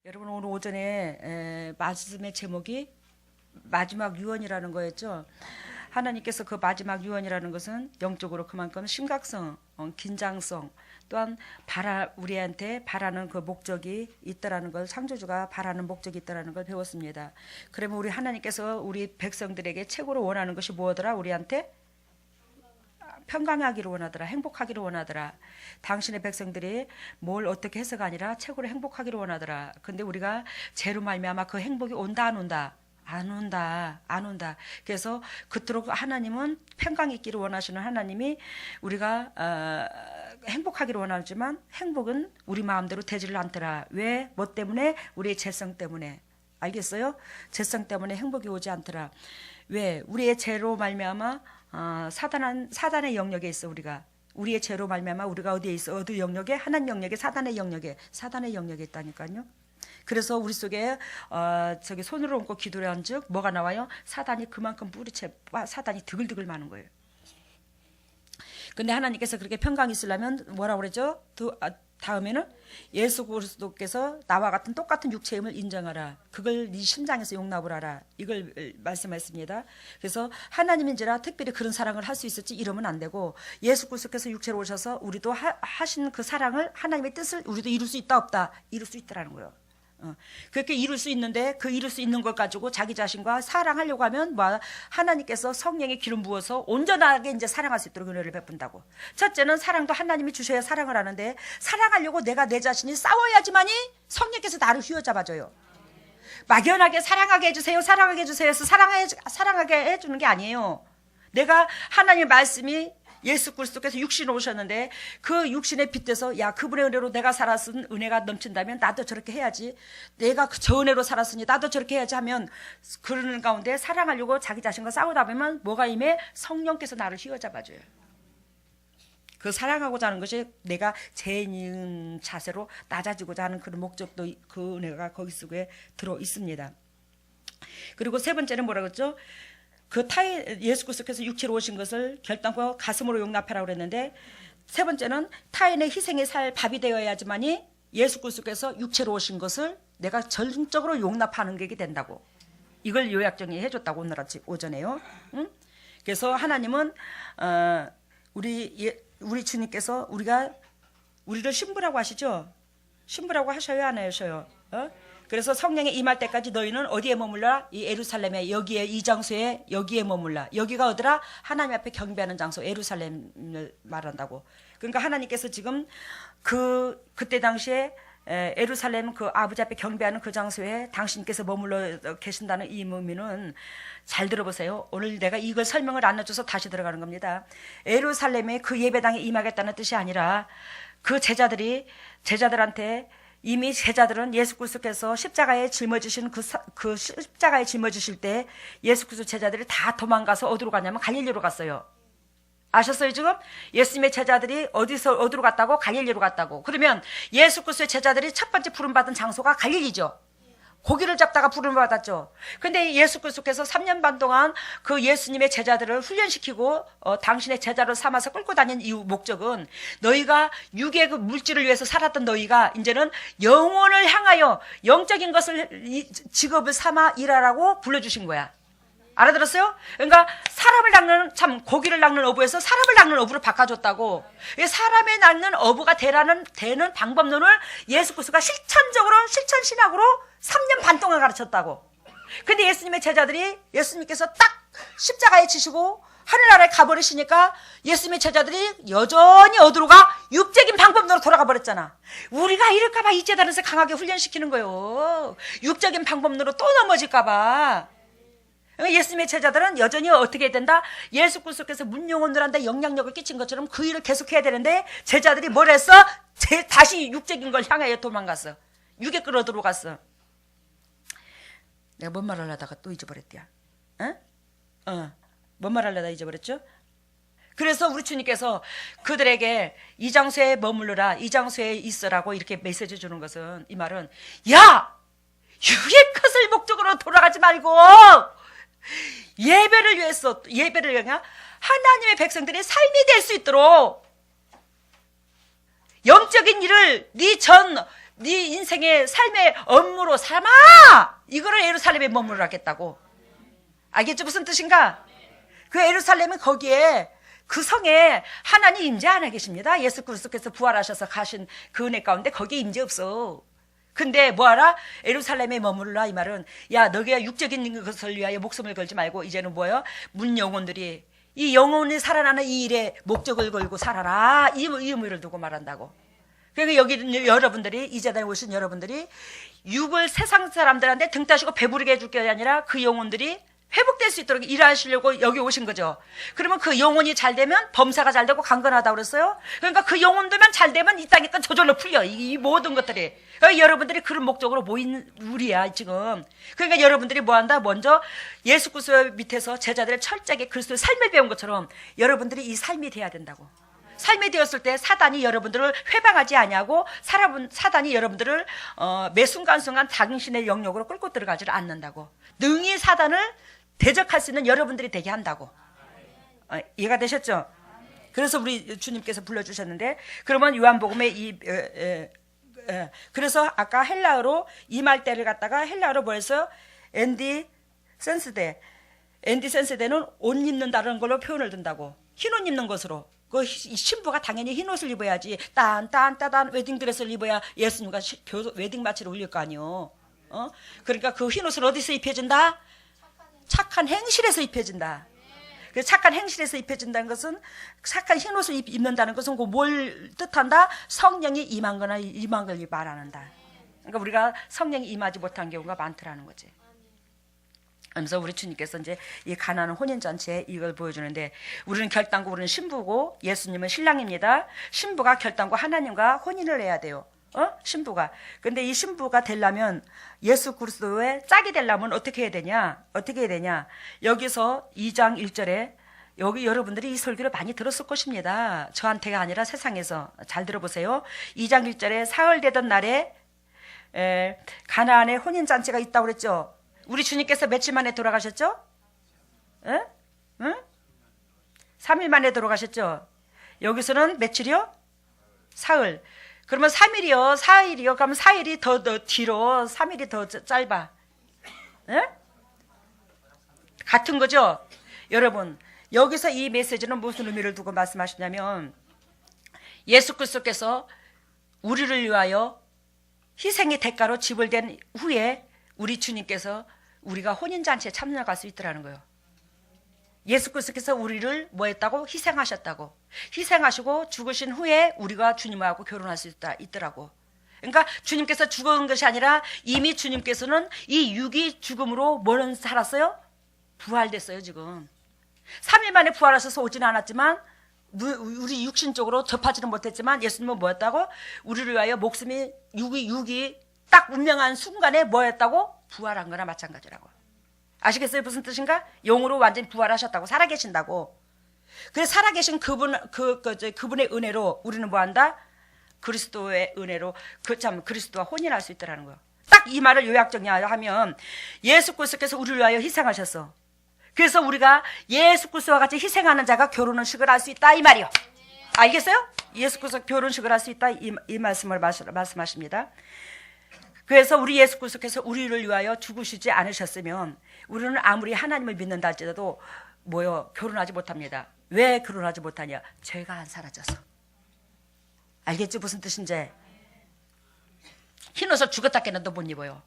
여러분 오늘 오전에 말씀의 제목이 마지막 유언이라는 거였죠. 하나님께서 그 마지막 유언이라는 것은 영적으로 그만큼 심각성, 긴장성, 또한 우리한테 바라는 그 목적이 있다라는 걸, 창조주가 바라는 목적이 있다라는 걸 배웠습니다. 그러면 우리 하나님께서 우리 백성들에게 최고로 원하는 것이 뭐더라? 우리한테 평강하기를 원하더라. 행복하기를 원하더라. 당신의 백성들이 뭘 어떻게 해서가 아니라 최고로 행복하기를 원하더라. 근데 우리가 죄로 말미암아 그 행복이 온다 안 온다? 안 온다. 안 온다. 그래서 그토록 하나님은 평강이 있기를 원하시는 하나님이 우리가 행복하기를 원하지만 행복은 우리 마음대로 되지를 않더라. 왜? 뭐 때문에? 우리의 죄성 때문에. 알겠어요? 죄성 때문에 행복이 오지 않더라. 왜? 우리의 죄로 말미암아 사단의 영역에 있어. 우리의 죄로 말미암아 우리가 어디에 있어? 어디 영역에? 하나님 영역에, 사단의 영역에 있다니까요. 그래서 우리 속에 저기 손으로 얹고 기도를 한즉 뭐가 나와요? 사단이 그만큼 뿌리채 사단이 드글드글 마는 거예요. 근데 하나님께서 그렇게 평강이 있으려면 뭐라고 그러죠? 다음에는 예수 그리스도께서 나와 같은 똑같은 육체임을 인정하라. 그걸 네 심장에서 용납을 하라. 이걸 말씀했습니다. 그래서 하나님인지라 특별히 그런 사랑을 할 수 있을지 이러면 안 되고, 예수 그리스도께서 육체로 오셔서 우리도 하신 그 사랑을, 하나님의 뜻을 우리도 이룰 수 있다 없다? 이룰 수 있다라는 거예요. 그렇게 이룰 수 있는데 그 이룰 수 있는 것 가지고 자기 자신과 사랑하려고 하면 하나님께서 성령의 기름 부어서 온전하게 이제 사랑할 수 있도록 은혜를 베푼다고. 첫째는 사랑도 하나님이 주셔야 사랑을 하는데, 사랑하려고 내가 내 자신이 싸워야지만이 성령께서 나를 휘어잡아줘요. 막연하게 사랑하게 해주세요, 사랑하게 해주세요 해서 사랑하게 해주는 게 아니에요. 내가 하나님의 말씀이 예수 그리스도께서 육신으로 오셨는데 그 육신에 빗대서 야, 그분의 은혜로 내가 살았은 은혜가 넘친다면 나도 저렇게 해야지, 내가 저 은혜로 살았으니 나도 저렇게 해야지 하면, 그러는 가운데 사랑하려고 자기 자신과 싸우다 보면 뭐가 임해? 성령께서 나를 휘어잡아줘요. 그 사랑하고자 하는 것이 내가 죄인 있는 자세로 낮아지고자 하는 그런 목적도, 그 은혜가 거기 속에 들어 있습니다. 그리고 세 번째는 뭐라고 했죠? 예수 그리스도께서 육체로 오신 것을 결단코 가슴으로 용납하라고 그랬는데, 세 번째는 타인의 희생에 살 밥이 되어야지만이 예수 그리스도께서 육체로 오신 것을 내가 전적으로 용납하는 게 된다고. 이걸 요약정리해 줬다고 오늘 아침 오전에요. 응? 그래서 하나님은 우리 주님께서 우리를 신부라고 하시죠? 신부라고 하셔요, 안 하셔요? 그래서 성령이 임할 때까지 너희는 어디에 머물라? 이 예루살렘에, 여기에, 이 장소에, 여기에 머물라. 여기가 어디라? 하나님 앞에 경배하는 장소, 예루살렘을 말한다고. 그러니까 하나님께서 지금 그때 당시에 예루살렘 그 아버지 앞에 경배하는 그 장소에 당신께서 머물러 계신다는 이 의미는, 잘 들어보세요. 오늘 내가 이걸 설명을 안 해줘서 다시 들어가는 겁니다. 예루살렘에 그 예배당에 임하겠다는 뜻이 아니라, 그 제자들한테 이미 제자들은 예수 그리스도께서 십자가에 짊어지신 그 십자가에 짊어지실 때 예수 그리스도 제자들이 다 도망가서 어디로 갔냐면 갈릴리로 갔어요. 아셨어요 지금? 예수님의 제자들이 어디로 갔다고? 갈릴리로 갔다고. 그러면 예수 그리스도의 제자들이 첫 번째 부름받은 장소가 갈릴리죠. 고기를 잡다가 부름을 받았죠. 근데 예수 그리스도께서 3년 반 동안 그 예수님의 제자들을 훈련시키고 당신의 제자로 삼아서 끌고 다닌 이유 목적은, 너희가 육의 그 물질을 위해서 살았던 너희가 이제는 영혼을 향하여 영적인 것을 직업을 삼아 일하라고 불러주신 거야. 알아들었어요? 그러니까 고기를 낚는 어부에서 사람을 낚는 어부로 바꿔줬다고. 사람의 낚는 어부가 되는 방법론을 예수 그리스도가 실천신학으로 3년 반 동안 가르쳤다고. 근데 예수님의 제자들이, 예수님께서 딱 십자가에 지시고 하늘나라에 가버리시니까 예수님의 제자들이 여전히 어디로 가? 육적인 방법론으로 돌아가 버렸잖아. 우리가 이럴까봐 이 제자들에서 강하게 훈련시키는 거예요. 육적인 방법론으로 또 넘어질까봐. 예수님의 제자들은 여전히 어떻게 해야 된다? 예수 그리스도께서 문영혼들한테 영향력을 끼친 것처럼 그 일을 계속해야 되는데, 제자들이 뭘 했어? 다시 육적인 걸 향하여 도망갔어. 육에 끌어 들어갔어. 내가 뭔 말 하려다가 또 잊어버렸대야. 뭔 말 하려다 잊어버렸죠? 그래서 우리 주님께서 그들에게 이 장소에 머물러라, 이 장소에 있으라고 이렇게 메시지 주는 것은, 이 말은, 야! 육의 것을 목적으로 돌아가지 말고 예배를 위해서 하나님의 백성들의 삶이 될 수 있도록 영적인 일을 네 인생의 삶의 업무로 삼아 이거를 예루살렘에 머무르라 하겠다고. 알겠죠? 무슨 뜻인가? 그 예루살렘은 거기에 그 성에 하나님 임재 안 하 계십니다. 예수 그리스도께서 부활하셔서 가신 그 은혜 가운데 거기에 임재 없어. 근데 뭐하라? 예루살렘에 머무르라 이 말은 야 너희가 육적인 것을 위하여 목숨을 걸지 말고 이제는 뭐예요? 문 영혼들이 이 영혼이 살아나는 이 일에 목적을 걸고 살아라 이 의미를 두고 말한다고. 그러니까 여기 여러분들이 이 재단에 오신 여러분들이 육을 세상 사람들한테 등 따시고 배부르게 해줄 게 아니라 그 영혼들이 회복될 수 있도록 일하시려고 여기 오신 거죠. 그러면 그 영혼이 잘 되면 범사가 잘 되고 강건하다고 그랬어요. 그러니까 그 영혼들만 잘 되면 이 땅에 건 저절로 풀려. 이 모든 것들이. 그러니까 여러분들이 그런 목적으로 모인 우리야 지금. 그러니까 여러분들이 뭐한다? 먼저 예수 그리스도 밑에서 제자들의 철저하게 그리스도의 삶을 배운 것처럼 여러분들이 이 삶이 돼야 된다고. 삶이 되었을 때 사단이 여러분들을 회방하지 아니하고 사단이 여러분들을 매 순간순간 당신의 영역으로 끌고 들어가지를 않는다고. 능히 사단을 대적할 수 있는 여러분들이 되게 한다고. 이해가 되셨죠? 그래서 우리 주님께서 불러주셨는데 그러면 요한복음의 그래서 아까 헬라어로 임할 때를 갖다가 헬라어로 뭐 했어요? 엔디 센스데는 옷 입는다는 걸로 표현을 든다고. 흰옷 입는 것으로. 그 신부가 당연히 흰옷을 입어야지 딴 웨딩드레스를 입어야 예수님과 웨딩 마치를 올릴 거 아니요. 그러니까 그 흰옷을 어디서 입혀준다? 착한 행실에서 입혀진다. 그래서 착한 행실에서 입혀진다는 것은 착한 흰옷을 입는다는 것은 뭘 뜻한다? 성령이 임한 거나 임한 걸 말하는다. 그러니까 우리가 성령이 임하지 못한 경우가 많더라는 거지. 그래서 우리 주님께서 이제 이 가나안 혼인잔치에 이걸 보여주는데 우리는 결단고 우리는 신부고 예수님은 신랑입니다. 신부가 결단고 하나님과 혼인을 해야 돼요. 신부가. 근데 이 신부가 되려면 예수 그리스도의 짝이 되려면 어떻게 해야 되냐? 어떻게 해야 되냐? 여기서 2장 1절에 여기 여러분들이 이 설교를 많이 들었을 것입니다. 저한테가 아니라 세상에서. 잘 들어보세요. 2장 1절에 사흘 되던 날에 가나안에 혼인잔치가 있다고 그랬죠. 우리 주님께서 며칠 만에 돌아가셨죠? 응? 3일 만에 돌아가셨죠? 여기서는 며칠이요? 사흘. 그러면 3일이요, 4일이요. 그러면 4일이 더 뒤로, 3일이 더 짧아. 에? 같은 거죠? 여러분, 여기서 이 메시지는 무슨 의미를 두고 말씀하시냐면 예수 그리스도께서 우리를 위하여 희생의 대가로 지불된 후에 우리 주님께서 우리가 혼인잔치에 참여할 수 있더라는 거예요. 예수 그리스도께서 우리를 뭐 했다고? 희생하셨다고. 희생하시고 죽으신 후에 우리가 주님하고 결혼할 수 있더라고. 그러니까 주님께서 죽은 것이 아니라 이미 주님께서는 이 육이 죽음으로 뭐는 살았어요? 부활됐어요 지금. 3일 만에 부활하셔서 오지는 않았지만 우리 육신적으로 접하지는 못했지만 예수님은 뭐였다고? 우리를 위하여 목숨이 육이 딱 운명한 순간에 뭐였다고? 부활한 거나 마찬가지라고. 아시겠어요? 무슨 뜻인가? 영으로 완전히 부활하셨다고. 살아계신다고. 그래서 살아계신 그분의 은혜로 우리는 뭐한다? 그리스도의 은혜로 그리스도와 혼인할 수 있다는 거예요. 딱 이 말을 요약정리하면 예수 그리스도께서 우리를 위하여 희생하셨어. 그래서 우리가 예수 그리스도와 같이 희생하는 자가 결혼식을 할 수 있다 이 말이요. 알겠어요? 예수 그리스도 결혼식을 할 수 있다 이 말씀을 말씀하십니다. 그래서 우리 예수 그리스도께서 우리를 위하여 죽으시지 않으셨으면 우리는 아무리 하나님을 믿는다 할지라도 결혼하지 못합니다. 왜 결혼하지 못하냐? 죄가 안 사라져서. 알겠죠? 무슨 뜻인지. 흰옷을 죽었다 깨는도 못 입어요.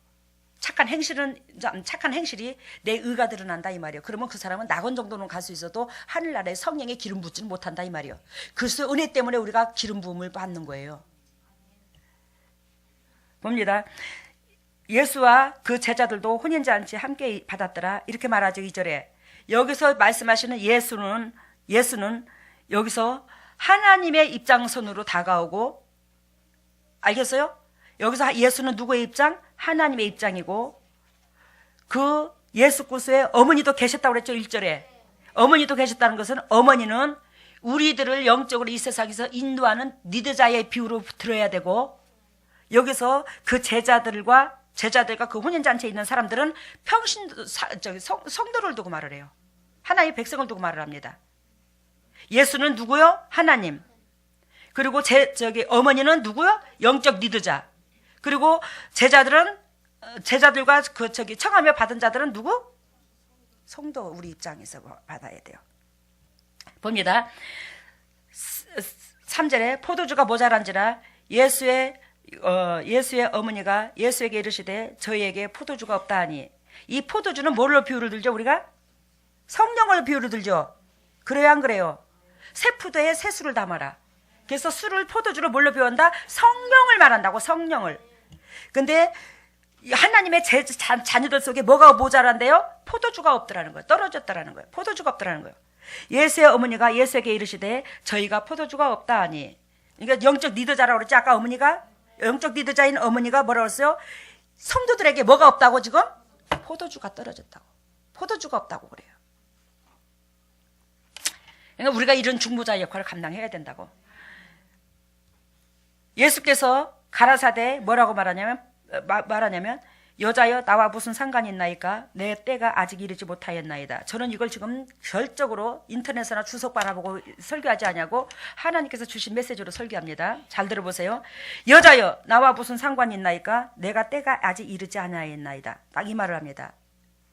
착한 행실이 내 의가 드러난다 이 말이에요. 그러면 그 사람은 낙원 정도는 갈 수 있어도 하늘나라에 성령의 기름 붓지는 못한다 이 말이에요. 그리스도의 은혜 때문에 우리가 기름 부음을 받는 거예요. 봅니다. 예수와 그 제자들도 혼인잔치 함께 받았더라. 이렇게 말하죠. 2절에. 여기서 말씀하시는 예수는 여기서 하나님의 입장선으로 다가오고, 알겠어요? 여기서 예수는 누구의 입장? 하나님의 입장이고, 그 예수 그리스도의 어머니도 계셨다고 그랬죠. 1절에. 어머니도 계셨다는 것은 어머니는 우리들을 영적으로 이 세상에서 인도하는 리더자의 비유로 들어야 되고, 여기서 그 제자들과 그 혼인잔치에 있는 사람들은 성도를 두고 말을 해요. 하나님의 백성을 두고 말을 합니다. 예수는 누구요? 하나님. 그리고 어머니는 누구요? 영적 리더자. 그리고 제자들과 청함을 받은 자들은 누구? 성도 우리 입장에서 받아야 돼요. 봅니다. 3절에 포도주가 모자란지라 예수의 어머니가 예수에게 이르시되 저희에게 포도주가 없다 하니, 이 포도주는 뭘로 비유를 들죠? 우리가 성령을 비유를 들죠. 그래요, 안 그래요? 새 포도에 새 술을 담아라. 그래서 술을 포도주로 뭘로 비유한다? 성령을 말한다고, 성령을. 근데 하나님의 자녀들 속에 뭐가 모자란데요? 포도주가 없더라는 거예요. 떨어졌다라는 거예요. 포도주가 없더라는 거예요. 예수의 어머니가 예수에게 이르시되 저희가 포도주가 없다 하니, 그러니까 영적 리더자라고 그랬지. 아까 어머니가 영적 리더자인 어머니가 뭐라고 했어요? 성도들에게 뭐가 없다고? 지금 포도주가 떨어졌다고, 포도주가 없다고 그래요. 그러니까 우리가 이런 중보자 역할을 감당해야 된다고. 예수께서 가라사대 뭐라고 말하냐면 여자여 나와 무슨 상관이 있나이까? 내 때가 아직 이르지 못하였나이다. 저는 이걸 지금 결적으로 인터넷이나 주석 바라보고 설교하지 않냐고 하나님께서 주신 메시지로 설교합니다. 잘 들어보세요. 여자여 나와 무슨 상관이 있나이까? 내가 때가 아직 이르지 않아였나이다. 딱 이 말을 합니다.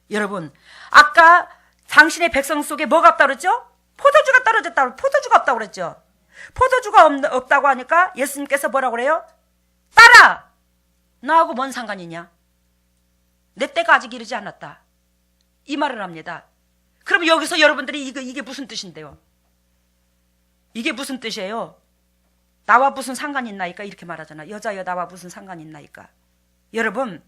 여러분, 아까 당신의 백성 속에 뭐가 없다고 그랬죠? 포도주가 떨어졌다고, 포도주가 없다고 그랬죠. 포도주가 없다고 하니까 예수님께서 뭐라고 그래요? 따라! 나하고 뭔 상관이냐? 내 때가 아직 이르지 않았다. 이 말을 합니다. 그럼 여기서 여러분들이 이게 무슨 뜻인데요? 이게 무슨 뜻이에요? 나와 무슨 상관이 있나이까? 이렇게 말하잖아. 여자여 나와 무슨 상관이 있나이까? 여러분,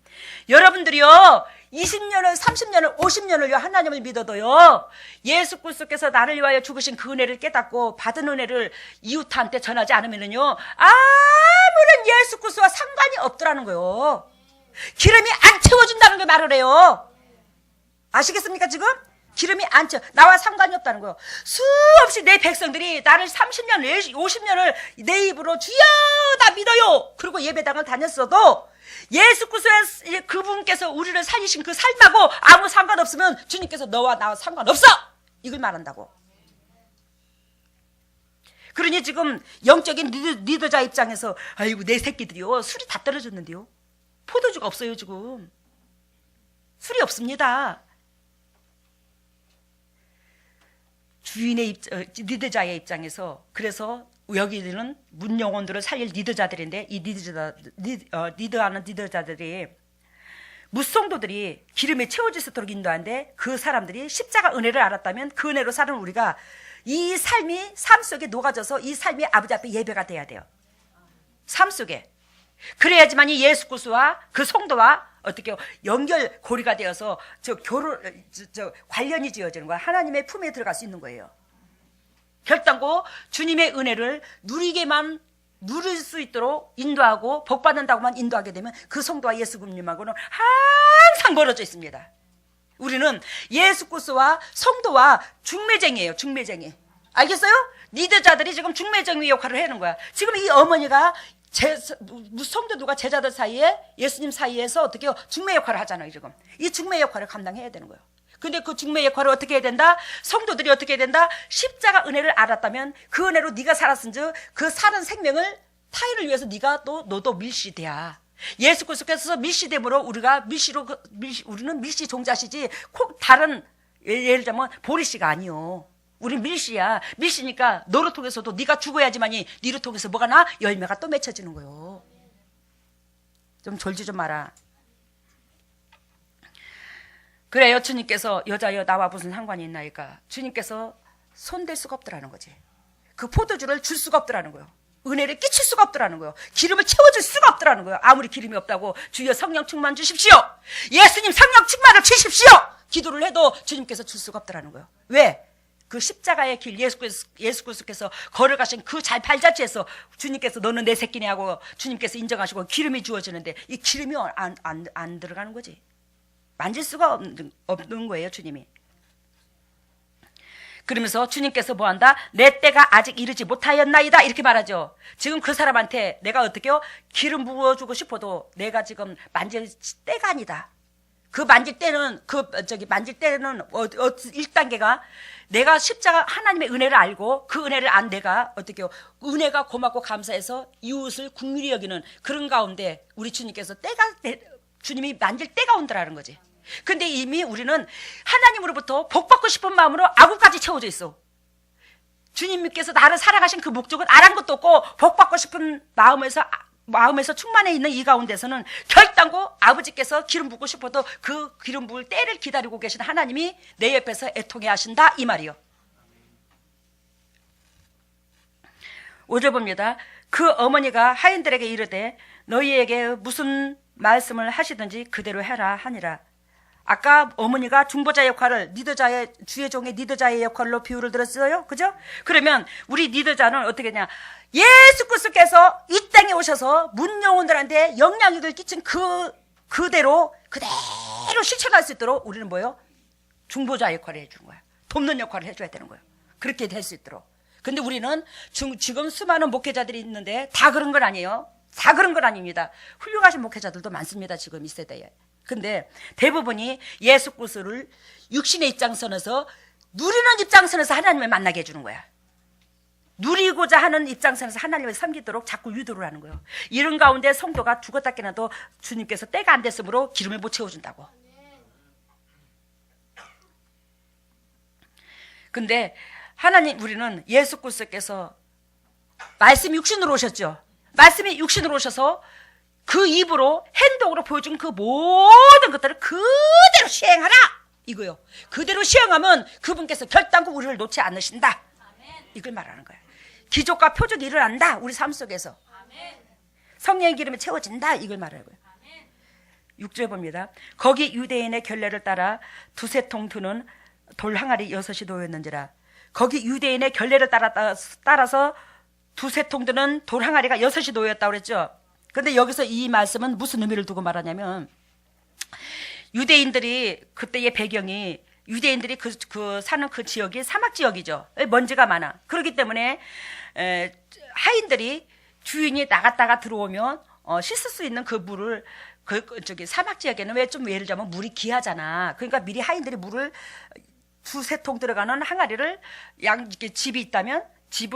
여러분들이요 20년을 30년을 50년을요 하나님을 믿어도요 예수 그리스도께서 나를 위하여 죽으신 그 은혜를 깨닫고 받은 은혜를 이웃한테 전하지 않으면은요 아무런 예수 그리스도와 상관이 없더라는 거예요. 기름이 안 채워준다는 걸 말을 해요. 아시겠습니까? 지금 기름이 안 채워, 나와 상관이 없다는 거예요. 수없이 내 백성들이 나를 30년 50년을 내 입으로 주여 다 믿어요 그리고 예배당을 다녔어도 예수 그리스도의 그분께서 우리를 살리신 그 삶하고 아무 상관없으면 주님께서 너와 나와 상관없어 이걸 말한다고. 그러니 지금 영적인 리더자 입장에서 아이고 내 새끼들이요 술이 다 떨어졌는데요, 포도주가 없어요. 지금 술이 없습니다. 주인의 리더자의 입장에서, 그래서 여기는 문영혼들을 살릴 리더자들인데 이 리더하는 리더자들이 무성도들이 기름에 채워질 수 있도록 인도하는데 그 사람들이 십자가 은혜를 알았다면 그 은혜로 사는 우리가 이 삶이 삶 속에 녹아져서 이 삶이 아버지 앞에 예배가 돼야 돼요. 삶 속에. 그래야지만이 예수 그리스도와 그 성도와 어떻게 연결고리가 되어서 관련이 지어지는 거야. 하나님의 품에 들어갈 수 있는 거예요. 결단코 주님의 은혜를 누리게만 누릴 수 있도록 인도하고 복받는다고만 인도하게 되면 그 성도와 예수 그리스도하고는 항상 멀어져 있습니다. 우리는 예수 그리스도와 성도와 중매쟁이에요. 중매쟁이. 알겠어요? 리더자들이 지금 중매쟁이 역할을 하는 거야. 지금 이 어머니가 성도들과 제자들 사이에 예수님 사이에서 어떻게 중매 역할을 하잖아요. 지금 이 중매 역할을 감당해야 되는 거예요. 근데 그 중매 역할을 어떻게 해야 된다? 성도들이 어떻게 해야 된다? 십자가 은혜를 알았다면 그 은혜로 네가 살았은즉 그 사는 생명을 타인을 위해서 너도 밀시돼야. 예수 그리스도께서 밀시됨으로 우리는 밀시 종자시지 다른 예를 들면 보리씨가 아니요. 우린 밀시야. 밀시니까 너를 통해서도 네가 죽어야지만이 니를 통해서 뭐가 나? 열매가 또 맺혀지는 거요. 좀 졸지 좀 마라. 그래요. 주님께서 여자여 나와 무슨 상관이 있나이까? 주님께서 손댈 수가 없더라는 거지. 그 포도주를 줄 수가 없더라는 거예요. 은혜를 끼칠 수가 없더라는 거예요. 기름을 채워줄 수가 없더라는 거예요. 아무리 기름이 없다고 주여 성령 충만 주십시오. 예수님 성령 충만을 주십시오. 기도를 해도 주님께서 줄 수가 없더라는 거예요. 왜? 그 십자가의 길 예수 그리스도께서 걸어가신 그 발자취에서 주님께서 너는 내 새끼네 하고 주님께서 인정하시고 기름이 주어지는데 이 기름이 안 들어가는 거지. 만질 수가 없는 거예요. 주님이. 그러면서 주님께서 뭐한다? 내 때가 아직 이르지 못하였나이다 이렇게 말하죠. 지금 그 사람한테 내가 어떻게요? 기름 부어주고 싶어도 내가 지금 만질 때가 아니다. 그 만질 때는 1단계가 내가 십자가 하나님의 은혜를 알고 그 은혜를 안 내가 어떻게요? 은혜가 고맙고 감사해서 이웃을 긍휼히 여기는 그런 가운데 우리 주님께서 주님이 만질 때가 온다라는 거지. 근데 이미 우리는 하나님으로부터 복받고 싶은 마음으로 아구까지 채워져 있어. 주님께서 나를 살아가신 그 목적은 아란 것도 없고 복받고 싶은 마음에서 충만해 있는 이 가운데서는 결단코 아버지께서 기름 붓고 싶어도 그 기름 부을 때를 기다리고 계신 하나님이 내 옆에서 애통해 하신다 이 말이요. 5절 봅니다. 그 어머니가 하인들에게 이르되 너희에게 무슨 말씀을 하시든지 그대로 해라 하니라. 아까 어머니가 중보자 역할을 주의 종의 리더자의 역할로 비유를 들었어요. 그죠? 그러면 우리 리더자는 어떻게 했냐? 예수 그리스도께서 이 땅에 오셔서 문영혼들한테 영향력을 끼친 그대로 실천할 수 있도록 우리는 뭐예요? 중보자 역할을 해주는 거야. 돕는 역할을 해줘야 되는 거예요. 그렇게 될 수 있도록. 근데 우리는 지금 수많은 목회자들이 있는데 다 그런 건 아니에요. 다 그런 건 아닙니다. 훌륭하신 목회자들도 많습니다. 지금 이 세대에. 근데 대부분이 예수 그리스도를 육신의 입장선에서 누리는 입장선에서 하나님을 만나게 해주는 거야. 누리고자 하는 입장선에서 하나님을 섬기도록 자꾸 유도를 하는 거예요. 이런 가운데 성도가 죽었다 깨나도 주님께서 때가 안 됐으므로 기름을 못 채워준다고. 근데 하나님 우리는 예수 그리스도께서 말씀이 육신으로 오셨죠. 말씀이 육신으로 오셔서 그 입으로 행동으로 보여준 그 모든 것들을 그대로 시행하라 이거요. 그대로 시행하면 그분께서 결단코 우리를 놓지 않으신다. 이걸 말하는 거야. 기적과 표적이 일어난다 우리 삶 속에서. 성령의 기름이 채워진다 이걸 말하는 거예요. 6절 봅니다. 거기 유대인의 결례를 따라 두세 통 드는 돌 항아리 6이 놓였는지라. 거기 유대인의 결례를 따라서 두세 통 드는 돌 항아리가 6이 놓였다고 그랬죠. 근데 여기서 이 말씀은 무슨 의미를 두고 말하냐면 유대인들이 그때의 배경이 유대인들이 사는 그 지역이 사막 지역이죠. 먼지가 많아. 그렇기 때문에 하인들이 주인이 나갔다가 들어오면 씻을 수 있는 그 물을 사막 지역에는 왜 좀 예를 들자면 물이 귀하잖아. 그러니까 미리 하인들이 물을 두세 통 들어가는 항아리를 이렇게 집이 있다면 집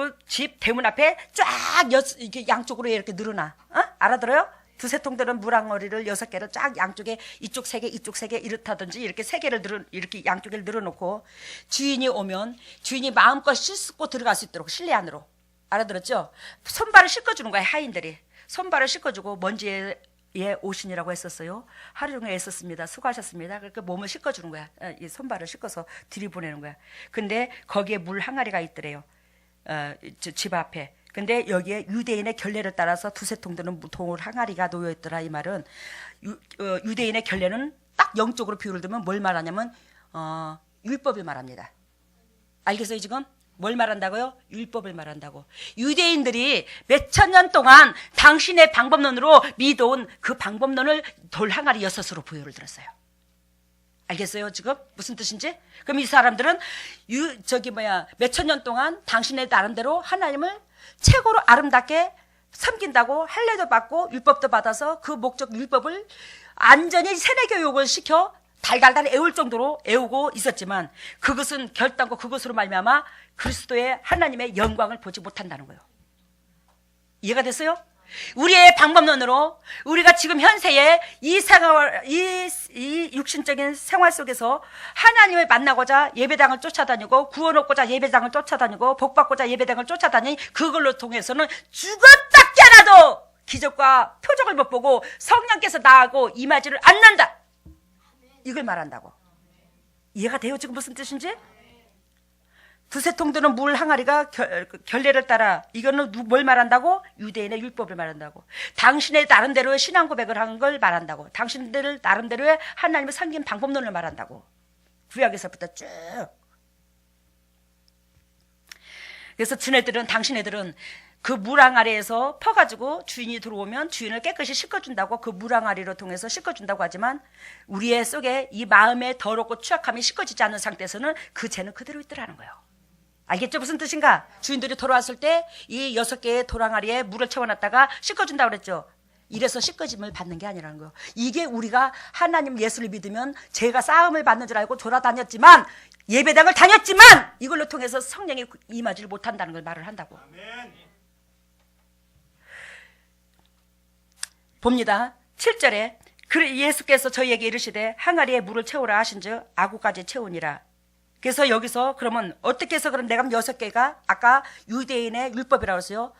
대문 앞에 쫙 이렇게 양쪽으로 이렇게 늘어놔. 알아들어요? 두세 통 들은 물항아리를 6개를 쫙 양쪽에 이쪽 3개 이쪽 3개 이렇다든지 이렇게 3개를 이렇게 양쪽에 늘어놓고 주인이 오면 주인이 마음껏 씻고 들어갈 수 있도록 실내 안으로. 알아들었죠? 손발을 씻어주는 거야 하인들이. 손발을 씻어주고 먼지에 오신이라고 했었어요. 하루 종일 애썼습니다. 수고하셨습니다. 그러니까 몸을 씻어주는 거야. 이 손발을 씻어서 들이보내는 거야. 근데 거기에 물 항아리가 있더래요. 집 앞에. 근데 여기에 유대인의 결례를 따라서 두세 통 드는 돌 항아리가 놓여있더라. 이 말은 유대인의 결례는 딱 영적으로 비유를 들면 뭘 말하냐면 율법을 말합니다. 알겠어요 지금? 뭘 말한다고요? 율법을 말한다고. 유대인들이 몇천 년 동안 당신의 방법론으로 믿어온 그 방법론을 돌 항아리 6으로 부여를 들었어요. 알겠어요 지금? 무슨 뜻인지? 그럼 이 사람들은 몇천 년 동안 당신의 나름대로 하나님을 최고로 아름답게 섬긴다고 할례도 받고 율법도 받아서 그 목적 율법을 완전히 세뇌교육을 시켜 달달달 애울 정도로 애우고 있었지만 그것은 결단코 그것으로 말미암아 그리스도의 하나님의 영광을 보지 못한다는 거예요. 이해가 됐어요? 우리의 방법론으로 우리가 지금 현세의 이 육신적인 생활 속에서 하나님을 만나고자 예배당을 쫓아다니고 구원 얻고자 예배당을 쫓아다니고 복받고자 예배당을 쫓아다니 그걸로 통해서는 죽었다 깨어나도 기적과 표적을 못 보고 성령께서 나하고 임하지를 않는다. 이걸 말한다고. 이해가 돼요 지금 무슨 뜻인지? 두세 통 드는 물 항아리가 결례를 따라 이거는 뭘 말한다고? 유대인의 율법을 말한다고. 당신의 나름대로의 신앙 고백을 한 걸 말한다고. 당신들 나름대로의 하나님을 섬긴 방법론을 말한다고. 구약에서부터 쭉. 그래서 당신네들은 그 물항아리에서 퍼가지고 주인이 들어오면 주인을 깨끗이 씻어준다고 그 물항아리로 통해서 씻어준다고 하지만 우리의 속에 이 마음의 더럽고 추악함이 씻어지지 않는 상태에서는 그 죄는 그대로 있더라는 거예요. 알겠죠? 무슨 뜻인가? 주인들이 돌아왔을 때 이 6개의 돌항아리에 물을 채워놨다가 씻어준다고 그랬죠. 이래서 씻겨짐을 받는 게 아니라는 거예요. 이게 우리가 하나님 예수를 믿으면 제가 싸움을 받는 줄 알고 돌아다녔지만 예배당을 다녔지만 이걸로 통해서 성령이 임하지를 못한다는 걸 말을 한다고. 봅니다. 7절에 예수께서 저희에게 이르시되 항아리에 물을 채우라 하신즉 아구까지 채우니라. 그래서 여기서 그러면 어떻게 해서 그럼 내가 6개가 아까 유대인의 율법이라고 했어요.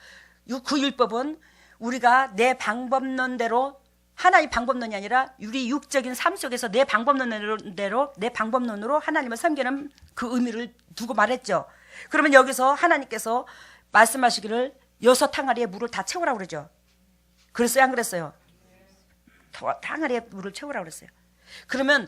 그 율법은 우리가 내 방법론대로 하나의 방법론이 아니라 우리 육적인 삶 속에서 내 방법론대로 내 방법론으로 하나님을 섬기는 그 의미를 두고 말했죠. 그러면 여기서 하나님께서 말씀하시기를 6 항아리에 물을 다 채우라고 그러죠. 그랬어요, 안 그랬어요? 항아리에 물을 채우라고 그랬어요. 그러면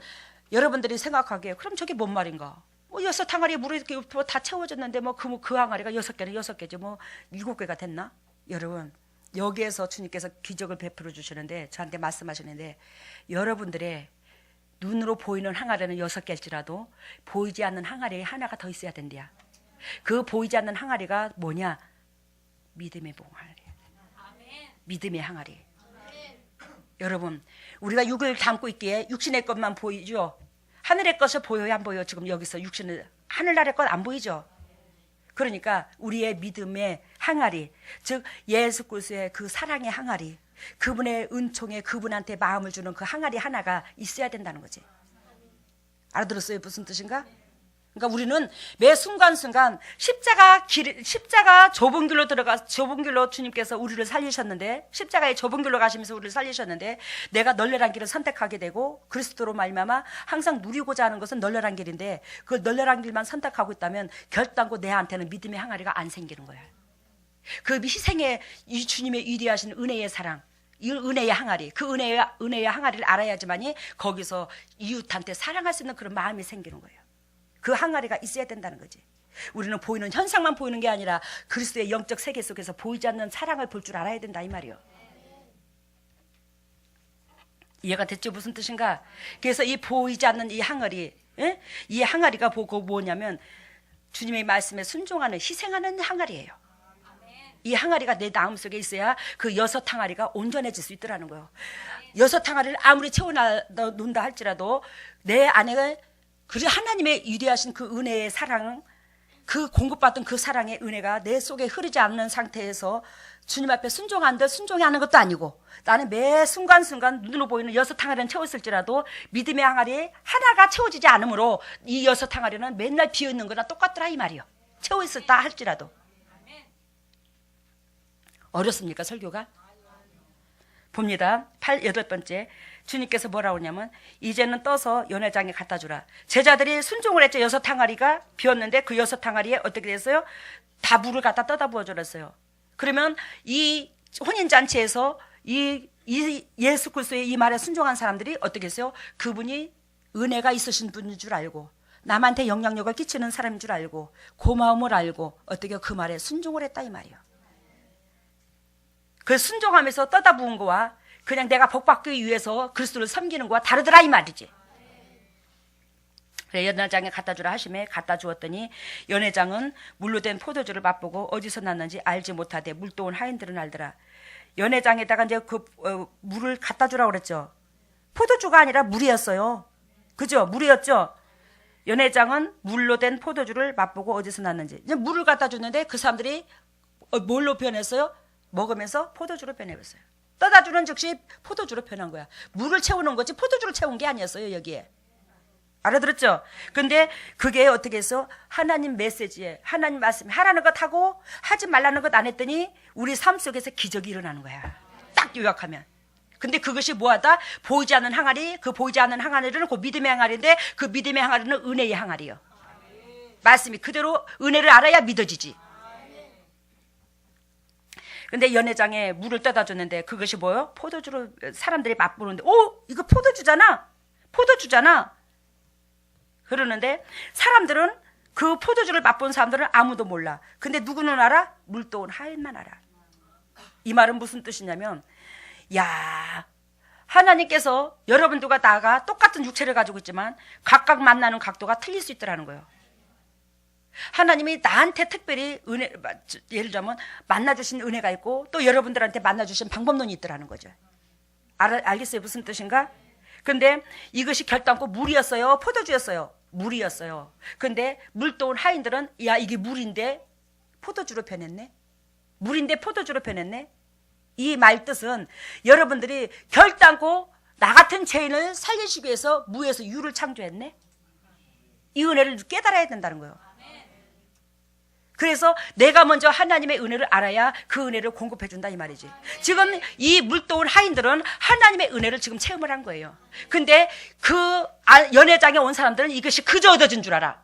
여러분들이 생각하기에 그럼 저게 뭔 말인가? 뭐 6 항아리에 물이 이렇게 다 채워졌는데 뭐 그 항아리가 6개는 6개지 뭐 7개가 됐나? 여러분 여기에서 주님께서 기적을 베풀어 주시는데 저한테 말씀하시는데 여러분들의 눈으로 보이는 항아리는 6개일지라도 보이지 않는 항아리 하나가 더 있어야 된대야. 그 보이지 않는 항아리가 뭐냐? 믿음의 항아리. 믿음의 항아리. 여러분 우리가 육을 담고 있기에 육신의 것만 보이죠. 하늘의 것을 보여요, 안 보여요? 지금 여기서 육신을 하늘나라의 것 안 보이죠. 그러니까 우리의 믿음의 항아리, 즉 예수 그리스도의 그 사랑의 항아리, 그분의 은총에 그분한테 마음을 주는 그 항아리 하나가 있어야 된다는 거지. 알아들었어요? 무슨 뜻인가? 그러니까 우리는 매 순간순간 십자가 좁은 길로 좁은 길로 주님께서 우리를 살리셨는데, 십자가의 좁은 길로 가시면서 우리를 살리셨는데, 내가 널널한 길을 선택하게 되고 그리스도로 말미암아 항상 누리고자 하는 것은 널널한 길인데, 그 널널한 길만 선택하고 있다면 결단코 내한테는 믿음의 항아리가 안 생기는 거야. 그 희생의 이 주님의 위대하신 은혜의 사랑, 이 은혜의 항아리, 그 은혜의 항아리를 알아야지만이 거기서 이웃한테 사랑할 수 있는 그런 마음이 생기는 거예요. 그 항아리가 있어야 된다는 거지. 우리는 보이는 현상만 보이는 게 아니라 그리스도의 영적 세계 속에서 보이지 않는 사랑을 볼 줄 알아야 된다 이 말이요. 이해가 됐죠? 무슨 뜻인가? 그래서 이 보이지 않는 이 항아리, 이 항아리가 뭐냐면 주님의 말씀에 순종하는, 희생하는 항아리예요. 이 항아리가 내 마음속에 있어야 그 6 항아리가 온전해질 수 있더라는 거예요. 6 항아리를 아무리 채워놓는다 할지라도 내 안에 그 하나님의 위대하신 그 은혜의 사랑, 그 공급받던 그 사랑의 은혜가 내 속에 흐르지 않는 상태에서 주님 앞에 순종하는데 순종이 하는 것도 아니고, 나는 매 순간순간 눈으로 보이는 6 항아리는 채웠을지라도 믿음의 항아리 하나가 채워지지 않으므로 이 6 항아리는 맨날 비어있는 거나 똑같더라 이 말이요. 채워있었다 할지라도. 어렵습니까 설교가? 봅니다. 8번째 주님께서 뭐라고 하냐면 이제는 떠서 연회장에 갖다 주라. 제자들이 순종을 했죠. 6 항아리가 비었는데 그 6 항아리에 어떻게 됐어요? 다 물을 갖다 떠다 부어줬어요. 그러면 이 혼인잔치에서 이 예수 그리스도의 이 말에 순종한 사람들이 어떻게 했어요? 그분이 은혜가 있으신 분인 줄 알고 남한테 영향력을 끼치는 사람인 줄 알고 고마움을 알고 어떻게 그 말에 순종을 했다 이 말이에요. 그 순종하면서 떠다 부은 거와 그냥 내가 복받기 위해서 그리스도를 섬기는 거와 다르더라 이 말이지. 그래 연회장에 갖다 주라 하심에 갖다 주었더니 연회장은 물로 된 포도주를 맛보고 어디서 났는지 알지 못하되 물도온 하인들은 알더라. 연회장에다가 이제 그 물을 갖다 주라고 그랬죠. 포도주가 아니라 물이었어요. 그죠? 물이었죠. 연회장은 물로 된 포도주를 맛보고 어디서 났는지. 이제 물을 갖다 줬는데 그 사람들이 뭘로 변했어요? 먹으면서 포도주로 변해버렸어요. 떠다 주는 즉시 포도주로 변한 거야. 물을 채우는 거지 포도주를 채운 게 아니었어요 여기에. 알아들었죠? 근데 그게 어떻게 해서 하나님 메시지에 하나님 말씀에 하라는 것 하고 하지 말라는 것 안 했더니 우리 삶 속에서 기적이 일어나는 거야. 딱 요약하면. 근데 그것이 뭐하다? 보이지 않는 항아리, 그 보이지 않는 항아리는 그 믿음의 항아리인데 그 믿음의 항아리는 은혜의 항아리요. 말씀이 그대로 은혜를 알아야 믿어지지. 근데 연회장에 물을 떠다 줬는데 그것이 뭐예요? 포도주로 사람들이 맛보는데 이거 포도주잖아. 포도주잖아. 그러는데 사람들은 그 포도주를 맛본 사람들은 아무도 몰라. 근데 누구는 알아? 물도온 하인만 알아. 이 말은 무슨 뜻이냐면 야 하나님께서 여러분들과 나가 똑같은 육체를 가지고 있지만 각각 만나는 각도가 틀릴 수 있더라는 거예요. 하나님이 나한테 특별히 예를 들자면 만나주신 은혜가 있고 또 여러분들한테 만나주신 방법론이 있더라는 거죠. 알겠어요? 무슨 뜻인가? 근데 이것이 결단코 물이었어요? 포도주였어요? 물이었어요. 근데 물도온 하인들은 야, 이게 물인데 포도주로 변했네? 물인데 포도주로 변했네? 이 말 뜻은 여러분들이 결단코 나 같은 죄인을 살리시기 위해서 무에서 유를 창조했네? 이 은혜를 깨달아야 된다는 거예요. 그래서 내가 먼저 하나님의 은혜를 알아야 그 은혜를 공급해 준다 이 말이지. 지금 이 물도온 하인들은 하나님의 은혜를 지금 체험을 한 거예요. 근데 그 연회장에 온 사람들은 이것이 그저 얻어진 줄 알아.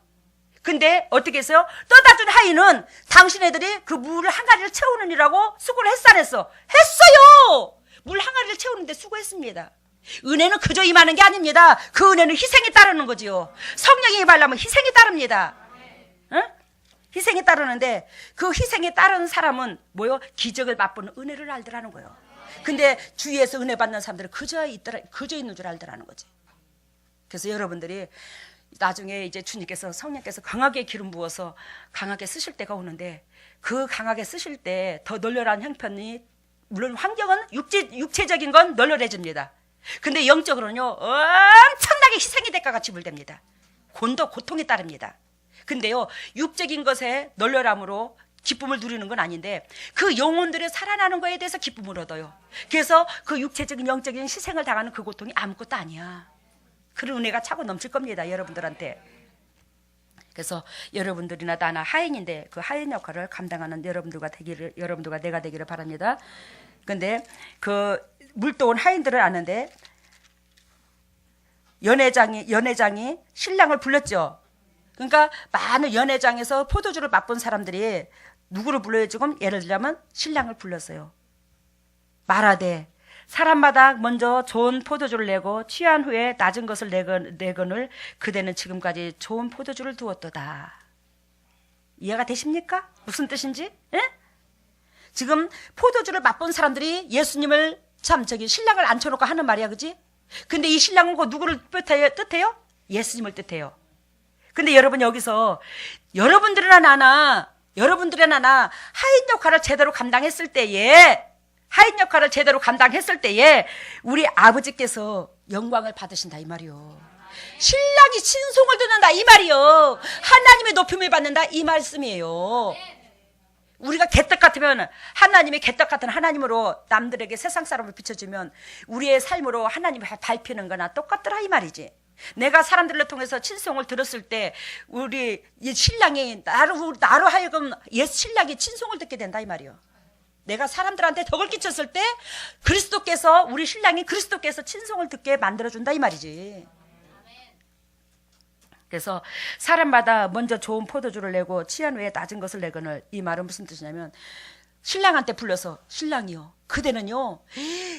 근데 어떻게 했어요? 떠다 준 하인은 당신네들이 그 물을 항아리를 채우느니라고 수고를 했어 안 했어? 했어요. 물 항아리를 채우는데 수고했습니다. 은혜는 그저 임하는 게 아닙니다. 그 은혜는 희생이 따르는 거지요. 성령이 임하려면 희생이 따릅니다. 응? 희생이 따르는데 그 희생이 따르는 사람은 뭐요? 기적을 맛보는 은혜를 알더라는 거예요. 근데 주위에서 은혜 받는 사람들은 그저 있는 줄 알더라는 거지. 그래서 여러분들이 나중에 이제 주님께서 성령께서 강하게 기름 부어서 강하게 쓰실 때가 오는데 그 강하게 쓰실 때 더 널널한 형편이 물론 환경은 육체적인 건 널널해집니다. 근데 영적으로는요 엄청나게 희생이 대가가 지불됩니다. 고통이 따릅니다. 근데요 육적인 것에 널널함으로 기쁨을 누리는 건 아닌데 그 영혼들이 살아나는 거에 대해서 기쁨을 얻어요. 그래서 그 육체적인 영적인 희생을 당하는 그 고통이 아무것도 아니야. 그런 은혜가 차고 넘칠 겁니다 여러분들한테. 그래서 여러분들이나 나나 하인인데 그 하인 역할을 감당하는 여러분들과 내가 되기를 바랍니다. 근데 그 물도온 하인들을 아는데 연회장이 신랑을 불렀죠. 그러니까 많은 연회장에서 포도주를 맛본 사람들이 누구를 불러요? 지금 예를 들자면 신랑을 불렀어요. 말하되 사람마다 먼저 좋은 포도주를 내고 취한 후에 낮은 것을 내거늘 그대는 지금까지 좋은 포도주를 두었도다. 이해가 되십니까? 무슨 뜻인지? 예? 지금 포도주를 맛본 사람들이 예수님을 신랑을 앉혀놓고 하는 말이야, 그지? 근데 이 신랑은 누구를 뜻해요? 예수님을 뜻해요. 근데 여러분 여기서 여러분들이나 나나 하인 역할을 제대로 감당했을 때에 우리 아버지께서 영광을 받으신다 이 말이요. 신랑이 친송을 듣는다 이 말이요. 하나님의 높임을 받는다 이 말씀이에요. 우리가 개떡 같으면 하나님의 개떡 같은 하나님으로 남들에게 세상 사람을 비춰주면 우리의 삶으로 하나님을 밟히는 거나 똑같더라 이 말이지. 내가 사람들을 통해서 친송을 들었을 때 우리 신랑이 나로 하여금 옛 신랑이 친송을 듣게 된다 이 말이요. 내가 사람들한테 덕을 끼쳤을 때 우리 신랑이 그리스도께서 친송을 듣게 만들어준다 이 말이지. 그래서 사람마다 먼저 좋은 포도주를 내고 취한 후에 낮은 것을 내거늘 이 말은 무슨 뜻이냐면 신랑한테 불러서 신랑이요 그대는요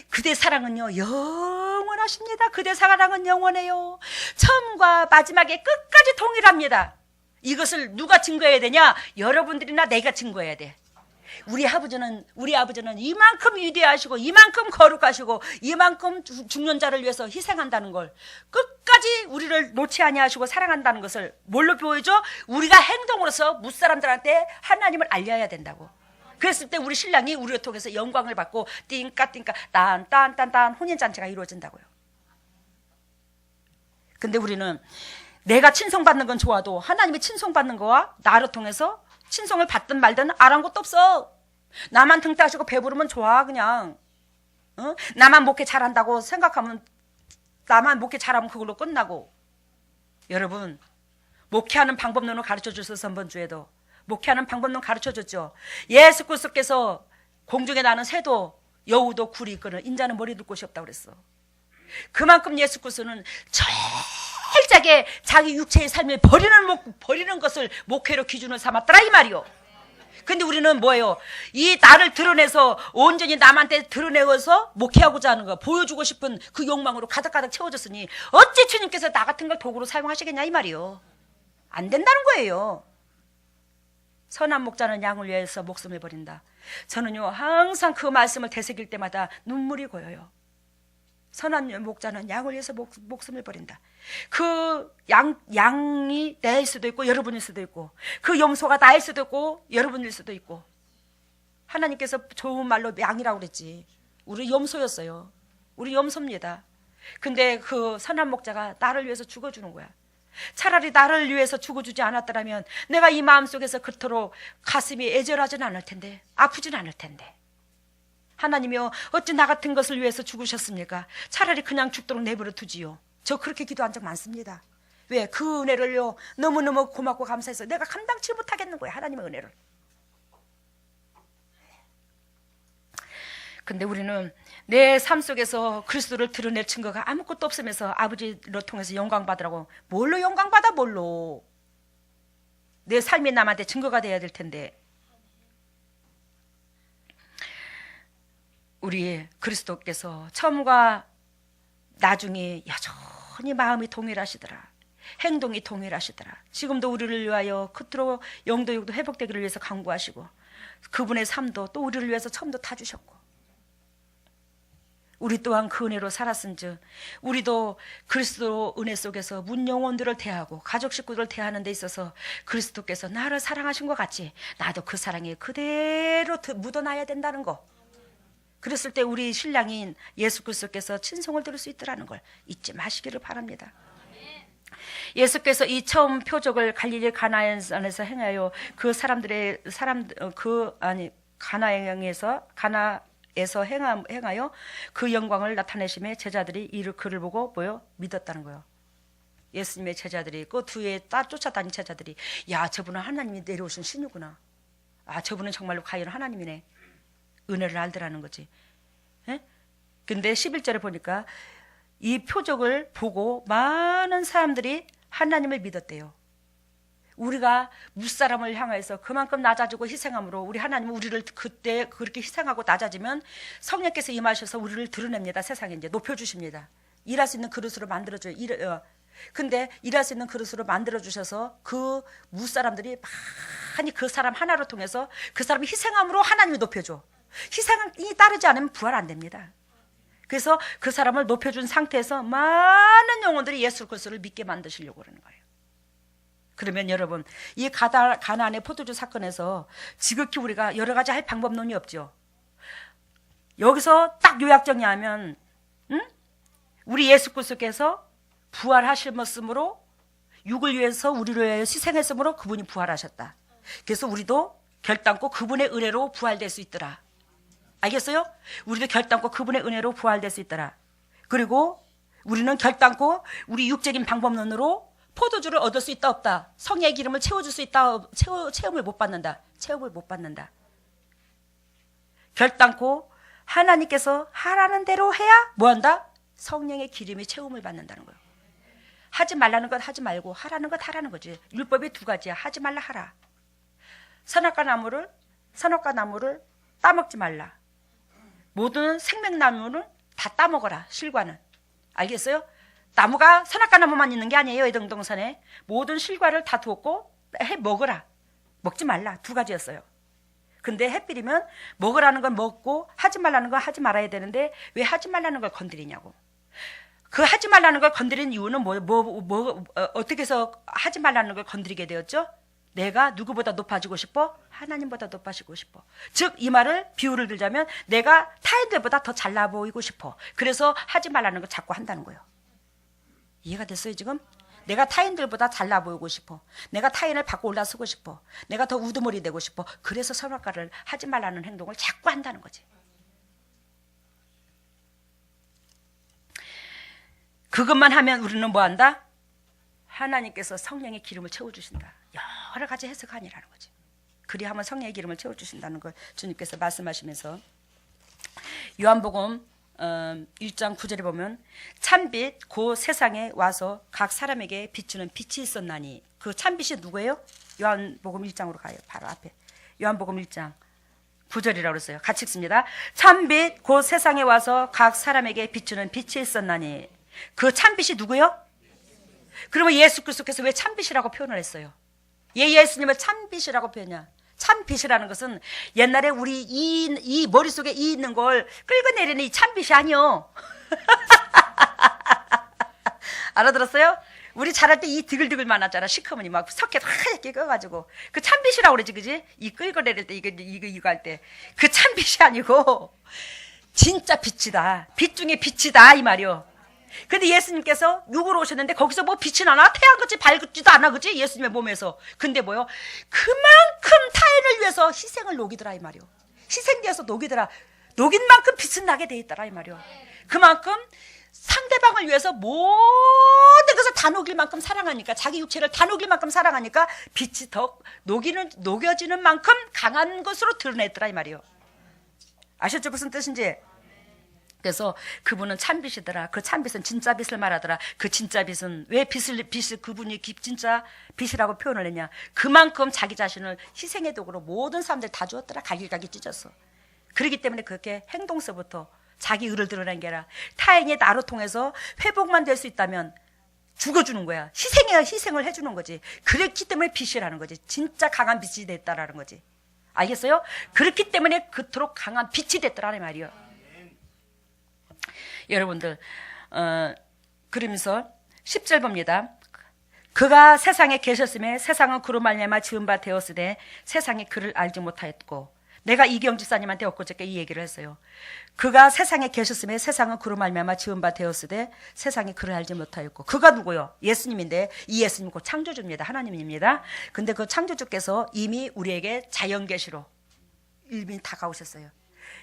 그대 사랑은요 영원하십니다. 그대 사랑은 영원해요. 처음과 마지막에 끝까지 동일합니다. 이것을 누가 증거해야 되냐? 여러분들이나 내가 증거해야 돼. 우리 아버지는 이만큼 위대하시고 이만큼 거룩하시고 이만큼 죽는 자를 위해서 희생한다는 걸 끝까지 우리를 놓지 아니하시고 사랑한다는 것을 뭘로 보여줘? 우리가 행동으로서 무사람들한테 하나님을 알려야 된다고. 그랬을 때 우리 신랑이 우리를 통해서 영광을 받고 띵까띵까 딴 혼인잔치가 이루어진다고요. 근데 우리는 내가 친송받는 건 좋아도 하나님이 친송받는 거와 나를 통해서 친송을 받든 말든 아랑곳도 없어. 나만 등 따시고 배부르면 좋아 그냥. 나만 목회 잘한다고 생각하면 나만 목회 잘하면 그걸로 끝나고. 여러분 목회하는 방법론을 가르쳐줘서 전번주에도 목회하는 방법론 가르쳐줬죠. 예수 그리스도께서 공중에 나는 새도 여우도 굴이 있거늘 인자는 머리 둘 곳이 없다고 그랬어. 그만큼 예수 그리스도는 철저하게 자기 육체의 삶을 버리는 것을 목회로 기준을 삼았더라 이 말이요. 근데 우리는 뭐예요? 이 나를 드러내서 온전히 남한테 드러내서 목회하고자 하는 거 보여주고 싶은 그 욕망으로 가득가득 채워졌으니 어찌 주님께서 나 같은 걸 도구로 사용하시겠냐 이 말이요. 안 된다는 거예요. 선한 목자는 양을 위해서 목숨을 버린다. 저는요 항상 그 말씀을 되새길 때마다 눈물이 고여요. 선한 목자는 양을 위해서 목숨을 버린다. 그 양이 내일 수도 있고 여러분일 수도 있고 그 염소가 나일 수도 있고 여러분일 수도 있고 하나님께서 좋은 말로 양이라고 그랬지. 우리 염소였어요. 우리 염소입니다. 근데 그 선한 목자가 나를 위해서 죽어주는 거야. 차라리 나를 위해서 죽어주지 않았더라면 내가 이 마음속에서 그토록 가슴이 애절하진 않을 텐데, 아프진 않을 텐데. 하나님이여, 어찌 나 같은 것을 위해서 죽으셨습니까? 차라리 그냥 죽도록 내버려 두지요. 저 그렇게 기도한 적 많습니다. 왜? 그 은혜를요 너무너무 고맙고 감사해서 내가 감당치 못하겠는 거야, 하나님의 은혜를. 근데 우리는 내 삶 속에서 그리스도를 드러낼 증거가 아무것도 없으면서 아버지를 통해서 영광 받으라고, 뭘로 영광 받아? 뭘로? 내 삶이 남한테 증거가 돼야 될 텐데. 우리 그리스도께서 처음과 나중에 여전히 마음이 동일하시더라. 행동이 동일하시더라. 지금도 우리를 위하여 그토록 영도 육도 회복되기를 위해서 간구하시고, 그분의 삶도 또 우리를 위해서 처음도 타주셨고, 우리 또한 그 은혜로 살았은즉 우리도 그리스도 은혜 속에서 문 영혼들을 대하고 가족 식구들을 대하는 데 있어서 그리스도께서 나를 사랑하신 것 같이 나도 그 사랑에 그대로 묻어놔야 된다는 거. 그랬을 때 우리 신랑인 예수 그리스도께서 친송을 들을 수 있더라는 걸 잊지 마시기를 바랍니다. 예수께서 이 처음 표적을 갈릴리 가나안에서 행하여 가나에서 행하여 그 영광을 나타내심에 제자들이 그를 보고 믿었다는 거예요. 예수님의 제자들이 그 뒤에 쫓아다닌 제자들이, 야, 저분은 하나님이 내려오신 신이구나. 아, 저분은 정말로 과연 하나님이네. 은혜를 알더라는 거지. 에? 근데 11절에 보니까 이 표적을 보고 많은 사람들이 하나님을 믿었대요. 우리가 무사람을 향해서 그만큼 낮아지고 희생함으로 우리 하나님은 우리를 그때 그렇게 희생하고 낮아지면 성령께서 임하셔서 우리를 드러냅니다. 세상에 이제 높여주십니다. 일할 수 있는 그릇으로 만들어줘요. 근데 일할 수 있는 그릇으로 만들어주셔서 그 무사람들이 많이 그 사람 하나로 통해서 그 사람이 희생함으로 하나님을 높여줘. 희생이 따르지 않으면 부활 안 됩니다. 그래서 그 사람을 높여준 상태에서 많은 영혼들이 예수 그리스도를 믿게 만드시려고 그러는 거예요. 그러면 여러분, 이 가나안의 포도주 사건에서 지극히 우리가 여러 가지 할 방법론이 없죠. 여기서 딱 요약 정리하면, 우리 예수 그리스도께서 부활하심으로 육을 위해서 우리를 위해 희생했으므로 그분이 부활하셨다. 그래서 우리도 결단코 그분의 은혜로 부활될 수 있더라. 알겠어요? 우리도 결단코 그분의 은혜로 부활될 수 있더라. 그리고 우리는 결단코 우리 육적인 방법론으로 포도주를 얻을 수 있다 없다, 성령의 기름을 채워줄 수 있다, 체험을 못 받는다. 체험을 못 받는다. 결단코 하나님께서 하라는 대로 해야 뭐한다? 성령의 기름이 체험을 받는다는 거예요. 하지 말라는 것 하지 말고 하라는 것 하라는 거지. 율법이 두 가지야. 하지 말라, 하라. 선악과 나무를 따먹지 말라. 모든 생명나무는 다 따먹어라. 실과는. 알겠어요? 나무가 선악과 나무만 있는 게 아니에요. 에덴동산에 모든 실과를 다 두었고 해 먹어라. 먹지 말라. 두 가지였어요. 근데 햇빛이면 먹으라는 건 먹고 하지 말라는 건 하지 말아야 되는데 왜 하지 말라는 걸 건드리냐고. 그 하지 말라는 걸 건드린 이유는 어떻게 해서 하지 말라는 걸 건드리게 되었죠? 내가 누구보다 높아지고 싶어? 하나님보다 높아지고 싶어. 즉 이 말을 비유를 들자면 내가 타인들보다 더 잘나 보이고 싶어. 그래서 하지 말라는 걸 자꾸 한다는 거예요. 이해가 됐어요 지금? 내가 타인들보다 잘나 보이고 싶어. 내가 타인을 받고 올라서고 싶어. 내가 더 우두머리 되고 싶어. 그래서 선악과를 하지 말라는 행동을 자꾸 한다는 거지. 그것만 하면 우리는 뭐한다? 하나님께서 성령의 기름을 채워주신다. 여러 가지 해석하니라는 거지. 그리하면 성령의 기름을 채워주신다는 걸 주님께서 말씀하시면서 요한복음 1장 9절에 보면 참빛 그 세상에 와서 각 사람에게 비추는 빛이 있었나니, 그 참빛이 누구예요? 요한복음 1장으로 가요. 바로 앞에 요한복음 1장 9절이라고 그랬어요. 같이 읽습니다. 참빛 그 세상에 와서 각 사람에게 비추는 빛이 있었나니, 그 참빛이 누구요? 그러면 예수 그리스도께서 왜 참빛이라고 표현을 했어요? 예수님을 참빛이라고 표현이야. 참빛이라는 것은 옛날에 우리 이 머릿속에 이 있는 걸 끌어내리는 이 참빛이 아니요. 알아들었어요? 우리 자랄 때 이 드글드글 많았잖아. 시커머니 막 석회 하얗게 꺼가지고 그 참빛이라고 그러지, 그지? 이 끌어내릴 때 이거 할 때 그 참빛이 아니고 진짜 빛이다. 빛 중에 빛이다 이 말이요. 근데 예수님께서 육으로 오셨는데 거기서 뭐 빛이 나나? 태양같이 밝지도 않아, 그치? 예수님의 몸에서. 근데 뭐요? 그만큼 타인을 위해서 희생을 녹이더라 이 말이요. 희생되어서 녹이더라. 녹인 만큼 빛은 나게 돼 있더라 이 말이요. 그만큼 상대방을 위해서 모든 것을 다 녹일 만큼 사랑하니까, 자기 육체를 다 녹일 만큼 사랑하니까 빛이 더 녹여지는 만큼 강한 것으로 드러냈더라 이 말이요. 아셨죠? 무슨 뜻인지? 그래서 그분은 참빛이더라. 그 참빛은 진짜 빛을 말하더라. 그 진짜 빛은 왜 빛을 그분이 진짜 빛이라고 표현을 했냐? 그만큼 자기 자신을 희생의 도구로 모든 사람들 다 주었더라. 갈기갈기 찢었어. 그렇기 때문에 그렇게 행동서부터 자기 의를 드러낸 게 아니라 타인이 나로 통해서 회복만 될 수 있다면 죽어주는 거야. 희생을 해주는 거지. 그렇기 때문에 빛이라는 거지. 진짜 강한 빛이 됐다라는 거지. 알겠어요? 그렇기 때문에 그토록 강한 빛이 됐더라는 말이요. 여러분들, 그러면서 10절 봅니다. 그가 세상에 계셨음에 세상은 그로 말미암아 지은 바 되었으되 세상이 그를 알지 못하였고, 내가 이경 집사님한테 엊그저께 이 얘기를 했어요. 그가 세상에 계셨음에 세상은 그로 말미암아 지은 바 되었으되 세상이 그를 알지 못하였고, 그가 누구요? 예수님인데 이 예수님 곧 창조주입니다. 하나님입니다. 근데 그 창조주께서 이미 우리에게 자연 계시로 이미 다가오셨어요.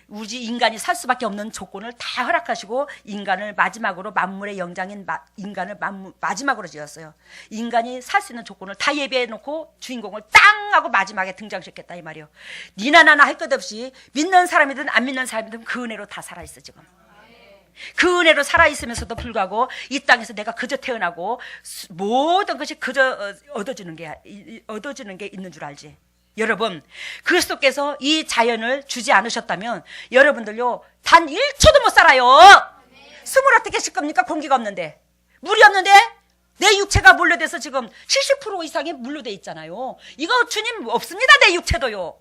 우리 인간이 살 수밖에 없는 조건을 다 허락하시고 인간을 마지막으로, 만물의 영장인 인간을 마지막으로 지었어요. 인간이 살 수 있는 조건을 다 예비해 놓고 주인공을 땅 하고 마지막에 등장시켰다 이 말이요. 니나 나나 할 것 없이 믿는 사람이든 안 믿는 사람이든 그 은혜로 다 살아있어 지금. 그 은혜로 살아있으면서도 불구하고 이 땅에서 내가 그저 태어나고 모든 것이 그저 얻어지는 게 있는 줄 알지. 여러분, 그리스도께서 이 자연을 주지 않으셨다면 여러분들요 단 1초도 못 살아요. 숨을 어떻게 쉴 겁니까? 공기가 없는데, 물이 없는데 내 육체가 물로돼서 지금 70% 이상이 물로돼 있잖아요. 이거 주님 없습니다. 내 육체도요.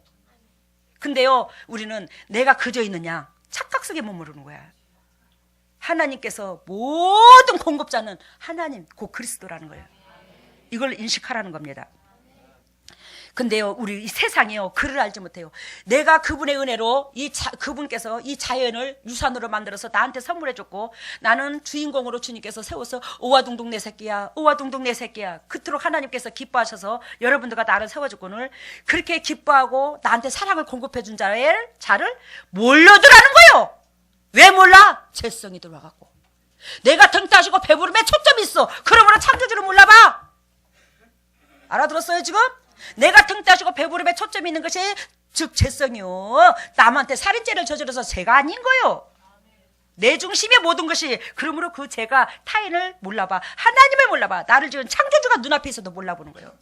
근데요 우리는 내가 그저 있느냐 착각 속에 머무르는 거야. 하나님께서 모든 공급자는 하나님 곧 그리스도라는 거예요. 이걸 인식하라는 겁니다. 근데요 우리 이 세상이요 그를 알지 못해요. 내가 그분의 은혜로 그분께서 이 자연을 유산으로 만들어서 나한테 선물해 줬고, 나는 주인공으로 주님께서 세워서 오와둥둥 내 새끼야, 오와둥둥 내 새끼야, 그토록 하나님께서 기뻐하셔서 여러분들과 나를 세워줬거늘 그렇게 기뻐하고 나한테 사랑을 공급해 준 자를 몰려들라는 거예요. 왜 몰라? 죄성이 들어와갖고. 내가 등 따시고 배부름에 초점이 있어. 그러므로 창조주를 몰라봐. 알아들었어요 지금? 내가 등 따시고 배부름에 초점이 있는 것이 즉 죄성이요. 남한테 살인죄를 저질러서 죄가 아닌 거요. 내 중심의 모든 것이. 그러므로 그 죄가 타인을 몰라봐, 하나님을 몰라봐, 나를 지은 창조주가 눈앞에 있어도 몰라보는 거예요.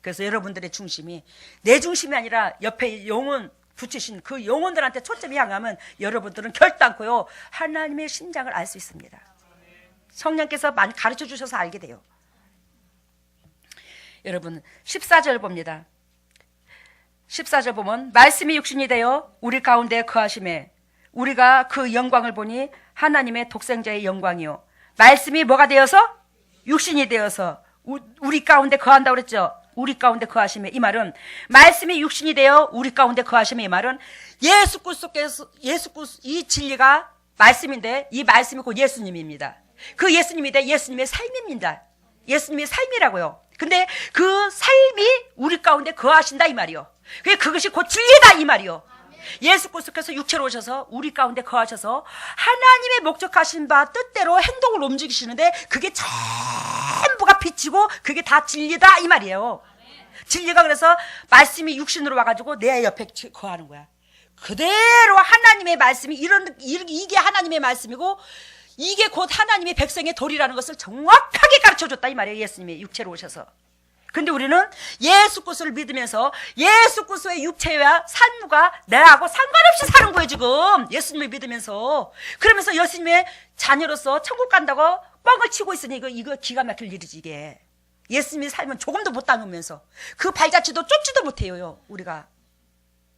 그래서 여러분들의 중심이 내 중심이 아니라 옆에 영혼 붙이신 그 영혼들한테 초점이 향하면 여러분들은 결단코요 하나님의 심장을 알 수 있습니다. 성령께서 많이 가르쳐 주셔서 알게 돼요. 여러분 14절 봅니다. 14절 보면 말씀이 육신이 되어 우리 가운데 거하심에 우리가 그 영광을 보니 하나님의 독생자의 영광이요. 말씀이 뭐가 되어서? 육신이 되어서 우리 가운데 거한다고 그랬죠. 우리 가운데 거하심에, 이 말은 말씀이 육신이 되어 우리 가운데 거하심에, 이 말은 예수 그리스도께서 이 진리가 말씀인데 이 말씀이 곧 예수님입니다. 그 예수님이 돼 예수님의 삶입니다. 예수님의 삶이라고요. 근데 그 삶이 우리 가운데 거하신다 이 말이요. 그것이 곧 진리다 이 말이요. 예수 그리스도께서 육체로 오셔서 우리 가운데 거하셔서 하나님의 목적하신 바 뜻대로 행동을 움직이시는데 그게 전부가 빛이고 그게 다 진리다 이 말이에요. 진리가 그래서 말씀이 육신으로 와가지고 내 옆에 거하는 거야. 그대로 하나님의 말씀이 이게 하나님의 말씀이고 이게 곧 하나님의 백성의 도리라는 것을 정확하게 가르쳐줬다 이 말이에요. 예수님이 육체로 오셔서. 근데 우리는 예수 그리스도를 믿으면서 예수 그리스도의 육체와 산무가 나하고 상관없이 사는 거예요 지금. 예수님을 믿으면서. 그러면서 예수님의 자녀로서 천국 간다고 뻥을 치고 있으니 이거 기가 막힐 일이지 이게. 예수님의 삶은 조금도 못 당하면서 그 발자취도 쫓지도 못해요 우리가.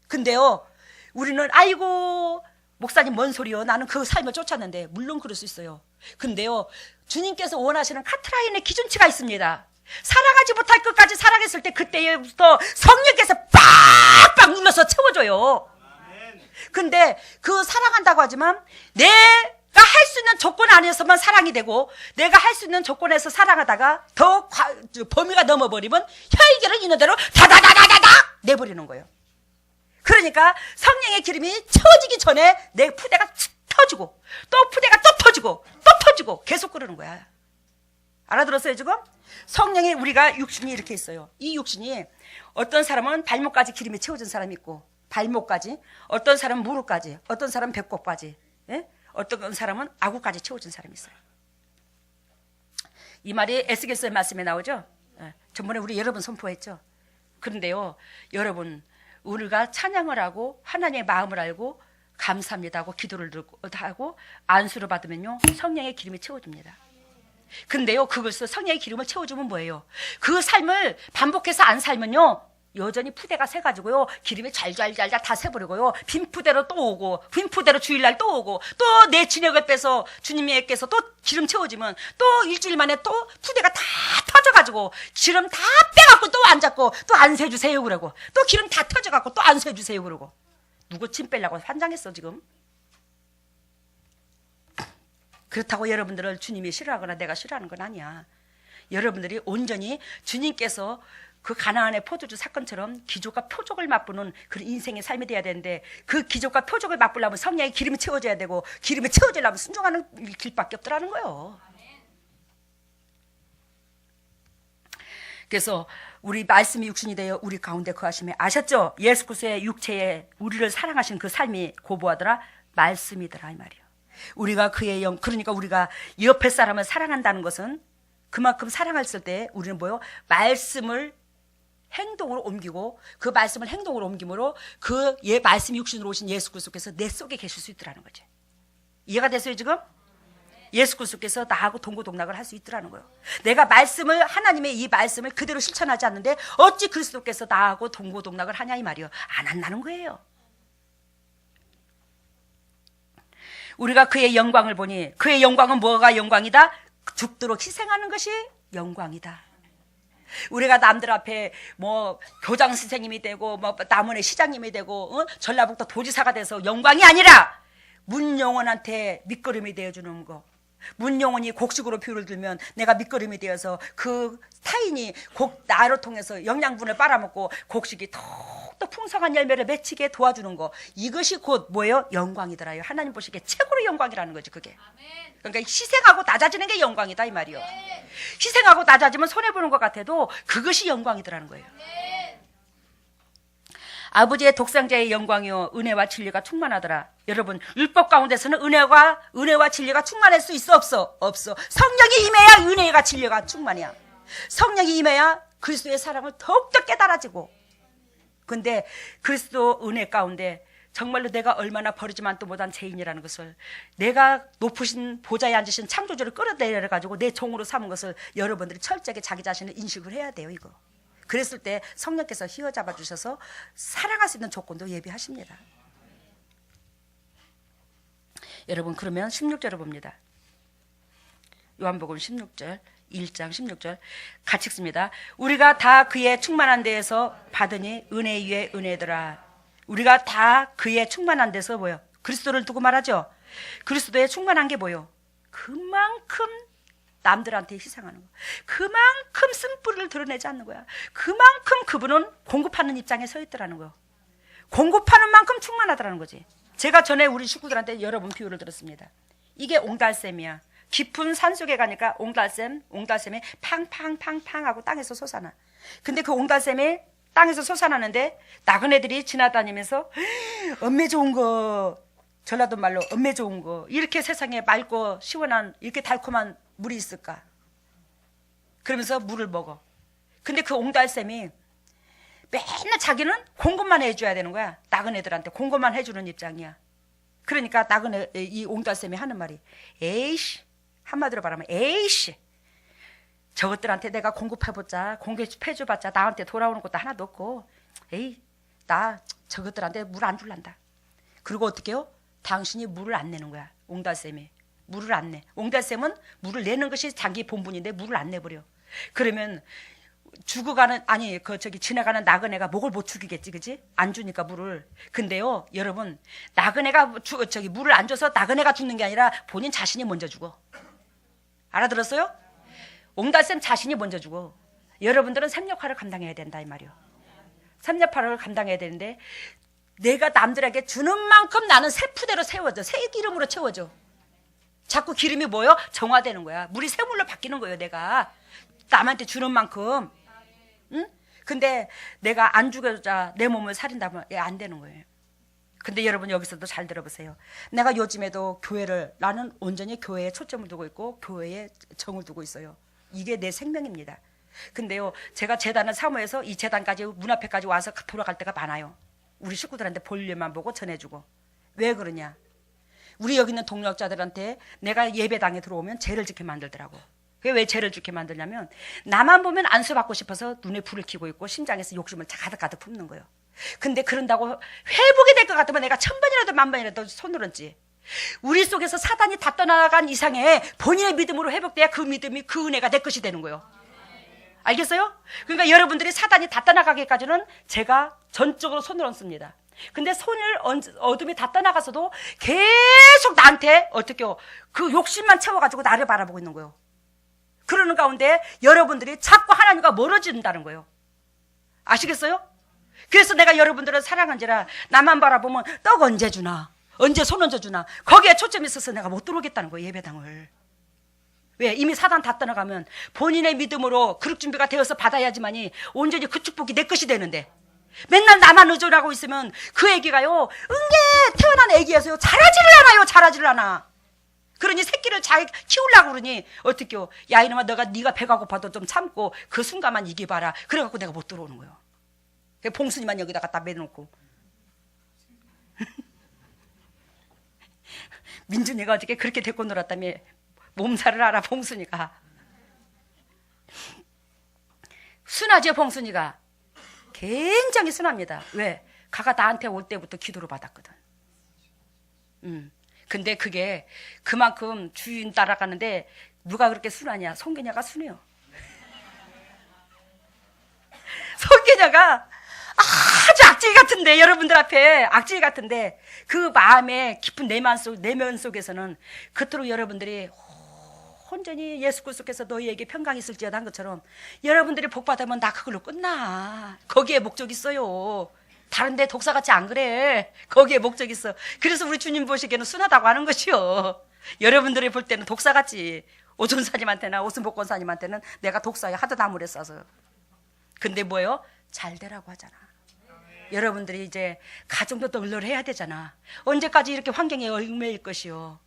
근데요 우리는 아이고 목사님 뭔 소리요, 나는 그 삶을 쫓았는데. 물론 그럴 수 있어요. 근데요 주님께서 원하시는 카트라인의 기준치가 있습니다. 사랑하지 못할 것까지 사랑했을 때 그때부터 성령께서 빡빡 눌러서 채워줘요. 근데 그 사랑한다고 하지만 내가 할 수 있는 조건 안에서만 사랑이 되고 내가 할 수 있는 조건에서 사랑하다가 더 범위가 넘어버리면 혈기를 있는 대로 다다다다다다 내버리는 거예요. 그러니까 성령의 기름이 채워지기 전에 내 푸대가 터지고 또 푸대가 또 터지고 또 터지고 계속 그러는 거야. 알아들었어요 지금? 성령이 우리가 육신이 이렇게 있어요. 이 육신이 어떤 사람은 발목까지 기름이 채워진 사람이 있고 발목까지, 어떤 사람은 무릎까지, 어떤 사람은 배꼽까지, 예? 어떤 사람은 아구까지 채워진 사람이 있어요. 이 말이 에스겔서의 말씀에 나오죠. 예. 전번에 우리 여러 번 선포했죠. 그런데요 여러분, 우리가 찬양을 하고 하나님의 마음을 알고 감사합니다 하고 기도를 하고 안수를 받으면요 성령의 기름이 채워집니다. 근데요 그것을 성령의 기름을 채워주면 뭐예요? 그 삶을 반복해서 안 살면요 여전히 푸대가 새가지고요 기름이 잘잘잘잘 다 새버리고요 빈 푸대로 또 오고 빈 푸대로 주일날 또 오고 또 내 진액을 빼서 주님께서 또 기름 채워지면 또 일주일 만에 또 푸대가 다 터져가지고 기름 다 빼갖고 또 안 잡고 또 안 세주세요 그러고 또 기름 다 터져갖고 또 안 세주세요 그러고 누구 침 빼려고 환장했어 지금? 그렇다고 여러분들을 주님이 싫어하거나 내가 싫어하는 건 아니야. 여러분들이 온전히 주님께서 그 가나안의 포도주 사건처럼 기족과 표적을 맛보는 그런 인생의 삶이 돼야 되는데 그 기족과 표적을 맛보려면 성령의 기름이 채워져야 되고 기름이 채워지려면 순종하는 길밖에 없더라는 거예요. 그래서 우리 말씀이 육신이 되어 우리 가운데 거하심에 아셨죠? 예수 그리스도의 육체에 우리를 사랑하신 그 삶이 고보하더라 말씀이더라 이 말이에요. 우리가 그의 영, 그러니까 우리가 옆에 사람을 사랑한다는 것은 그만큼 사랑했을 때 우리는 뭐요? 말씀을 행동으로 옮기고 그 말씀을 행동으로 옮김으로 그 말씀이 육신으로 오신 예수 그리스도께서 내 속에 계실 수 있더라는 거죠. 이해가 됐어요 지금? 예수 그리스도께서 나하고 동고동락을 할 수 있더라는 거예요. 내가 말씀을 하나님의 이 말씀을 그대로 실천하지 않는데 어찌 그리스도께서 나하고 동고동락을 하냐 이 말이에요. 안 한다는 거예요. 우리가 그의 영광을 보니 그의 영광은 뭐가 영광이다? 죽도록 희생하는 것이 영광이다. 우리가 남들 앞에 뭐 교장 선생님이 되고 뭐 남원의 시장님이 되고 전라북도 도지사가 돼서 영광이 아니라 문영원한테 밑거름이 되어주는 거. 문영원이 곡식으로 비유를 들면 내가 밑거름이 되어서 그 타인이 나를 통해서 영양분을 빨아먹고 곡식이 더 풍성한 열매를 맺히게 도와주는 거. 이것이 곧 뭐예요? 영광이더라요. 하나님 보시기에 최고로 영광이라는 거지 그게. 그러니까 희생하고 낮아지는 게 영광이다 이 말이요. 희생하고 낮아지면 손해보는 것 같아도 그것이 영광이더라는 거예요. 아버지의 독생자의 영광이요 은혜와 진리가 충만하더라. 여러분 율법 가운데서는 은혜와 진리가 충만할 수 있어 없어? 없어. 성령이 임해야 은혜가 진리가 충만이야. 성령이 임해야 그리스도의 사랑을 더욱더 깨달아지고. 근데 그리스도 은혜 가운데 정말로 내가 얼마나 버리지만도 못한 죄인이라는 것을 내가 높으신 보좌에 앉으신 창조주를 끌어내려가지고 내 종으로 삼은 것을 여러분들이 철저하게 자기 자신을 인식을 해야 돼요 이거. 그랬을 때 성령께서 휘어잡아 주셔서 사랑할 수 있는 조건도 예비하십니다. 여러분 그러면 16절을 봅니다. 요한복음 16절 1장 16절 같이 읽습니다. 우리가 다 그의 충만한 데에서 받으니 은혜 위에 은혜더라. 우리가 다 그의 충만한 데서 뭐요? 그리스도를 두고 말하죠. 그리스도의 충만한 게 뭐요? 그만큼 남들한테 희생하는 거. 그만큼 쓴뿌리를 드러내지 않는 거야. 그만큼 그분은 공급하는 입장에 서 있더라는 거예요. 공급하는 만큼 충만하더라는 거지. 제가 전에 우리 식구들한테 여러 번 비유를 들었습니다. 이게 옹달샘이야. 깊은 산속에 가니까 옹달샘이 팡팡팡팡 하고 땅에서 솟아나. 근데 그 옹달샘이 땅에서 솟아나는데 나그네들이 지나다니면서 엄매 좋은 거, 전라도 말로 엄매 좋은 거, 이렇게 세상에 맑고 시원한 이렇게 달콤한 물이 있을까? 그러면서 물을 먹어. 근데 그 옹달샘이 맨날 자기는 공급만 해줘야 되는 거야. 나그네들한테 공급만 해주는 입장이야. 그러니까 이 옹달샘이 하는 말이 에이씨, 한마디로 말하면 에이씨, 저것들한테 내가 공급해줘봤자 나한테 돌아오는 것도 하나도 없고, 에이, 나 저것들한테 물 안 줄란다. 그리고 어떻게 해요? 당신이 물을 안 내는 거야. 옹달샘이 물을 안 내. 옹달샘은 물을 내는 것이 자기 본분인데 물을 안 내버려. 그러면 죽어가는 아니 지나가는 나그네가 목을 못 죽이겠지, 그지? 안 주니까 물을. 근데요, 여러분, 나그네가 물을 안 줘서 나그네가 죽는 게 아니라 본인 자신이 먼저 죽어. 알아들었어요? 옹달샘 자신이 먼저 죽어. 여러분들은 샘 역할을 감당해야 된다 이 말이요. 샘 역할을 감당해야 되는데 내가 남들에게 주는 만큼 나는 새 푸대로 세워져. 새 기름으로 채워져. 자꾸 기름이 뭐요? 정화되는 거야. 물이 새물로 바뀌는 거예요. 내가 남한테 주는 만큼. 응? 근데 내가 안 죽여자 내 몸을 살인다면 안 되는 거예요. 근데 여러분 여기서도 잘 들어보세요. 내가 요즘에도 나는 온전히 교회에 초점을 두고 있고 교회에 정을 두고 있어요. 이게 내 생명입니다. 근데요, 제가 재단을 사모해서 이 재단까지 문 앞에까지 와서 돌아갈 때가 많아요. 우리 식구들한테 볼일만 보고 전해주고. 왜 그러냐? 우리 여기 있는 동력자들한테 내가 예배당에 들어오면 죄를 짓게 만들더라고. 그게 왜 죄를 짓게 만들냐면 나만 보면 안수받고 싶어서 눈에 불을 켜고 있고 심장에서 욕심을 가득가득 품는 거예요. 근데 그런다고 회복이 될 것 같으면 내가 1000번이라도 10,000번이라도 손들었지. 우리 속에서 사단이 다 떠나간 이상에 본인의 믿음으로 회복돼야 그 믿음이 그 은혜가 내 것이 되는 거예요. 알겠어요? 그러니까 여러분들이 사단이 다 떠나가기까지는 제가 전적으로 손을 얹습니다. 근데 어둠이 다 떠나가서도 계속 나한테 그 욕심만 채워가지고 나를 바라보고 있는 거예요. 그러는 가운데 여러분들이 자꾸 하나님과 멀어진다는 거예요. 아시겠어요? 그래서 내가 여러분들을 사랑한지라 나만 바라보면 떡 언제 주나, 언제 손 얹어주나, 거기에 초점이 있어서 내가 못 들어오겠다는 거예요. 예배당을. 왜? 이미 사단 다 떠나가면 본인의 믿음으로 그릇 준비가 되어서 받아야지만이 온전히 그 축복이 내 것이 되는데 맨날 나만 의존하고 있으면 그 애기가요, 응게 태어난 애기여서요 자라지를 않아. 그러니 새끼를 잘 키우려고 그러니 어떻게요? 야 이놈아, 네가 배가 고파도 좀 참고 그 순간만 이겨봐라. 그래갖고 내가 못 들어오는 거예요. 봉순이만 여기다 갖다 매놓고. 민준이가 어저께 그렇게 데리고 놀았다며. 몸살을 알아, 봉순이가. 순하죠, 봉순이가. 굉장히 순합니다. 왜? 가가 나한테 올 때부터 기도를 받았거든. 근데 그게 그만큼 주인 따라가는데 누가 그렇게 순하냐? 송계녀가 순해요. 송계녀가 아주 악질 같은데, 여러분들 앞에 악질 같은데 그 마음의 깊은 내면 속에서는 그토록 여러분들이 온전히 예수 그리스도께서 너희에게 평강이 있을지어다 한 것처럼 여러분들이 복 받으면 나 그걸로 끝나. 거기에 목적 있어요. 다른 데 독사같이 안 그래. 거기에 목적 있어. 그래서 우리 주님 보시기에는 순하다고 하는 것이요. 여러분들이 볼 때는 독사같이, 오존사님한테나 오순복권사님한테는 내가 독사에 하도 나무래 써서. 근데 뭐예요? 잘 되라고 하잖아. 여러분들이 이제 가정도 널널해야 되잖아. 언제까지 이렇게 환경에 얽매일 것이요.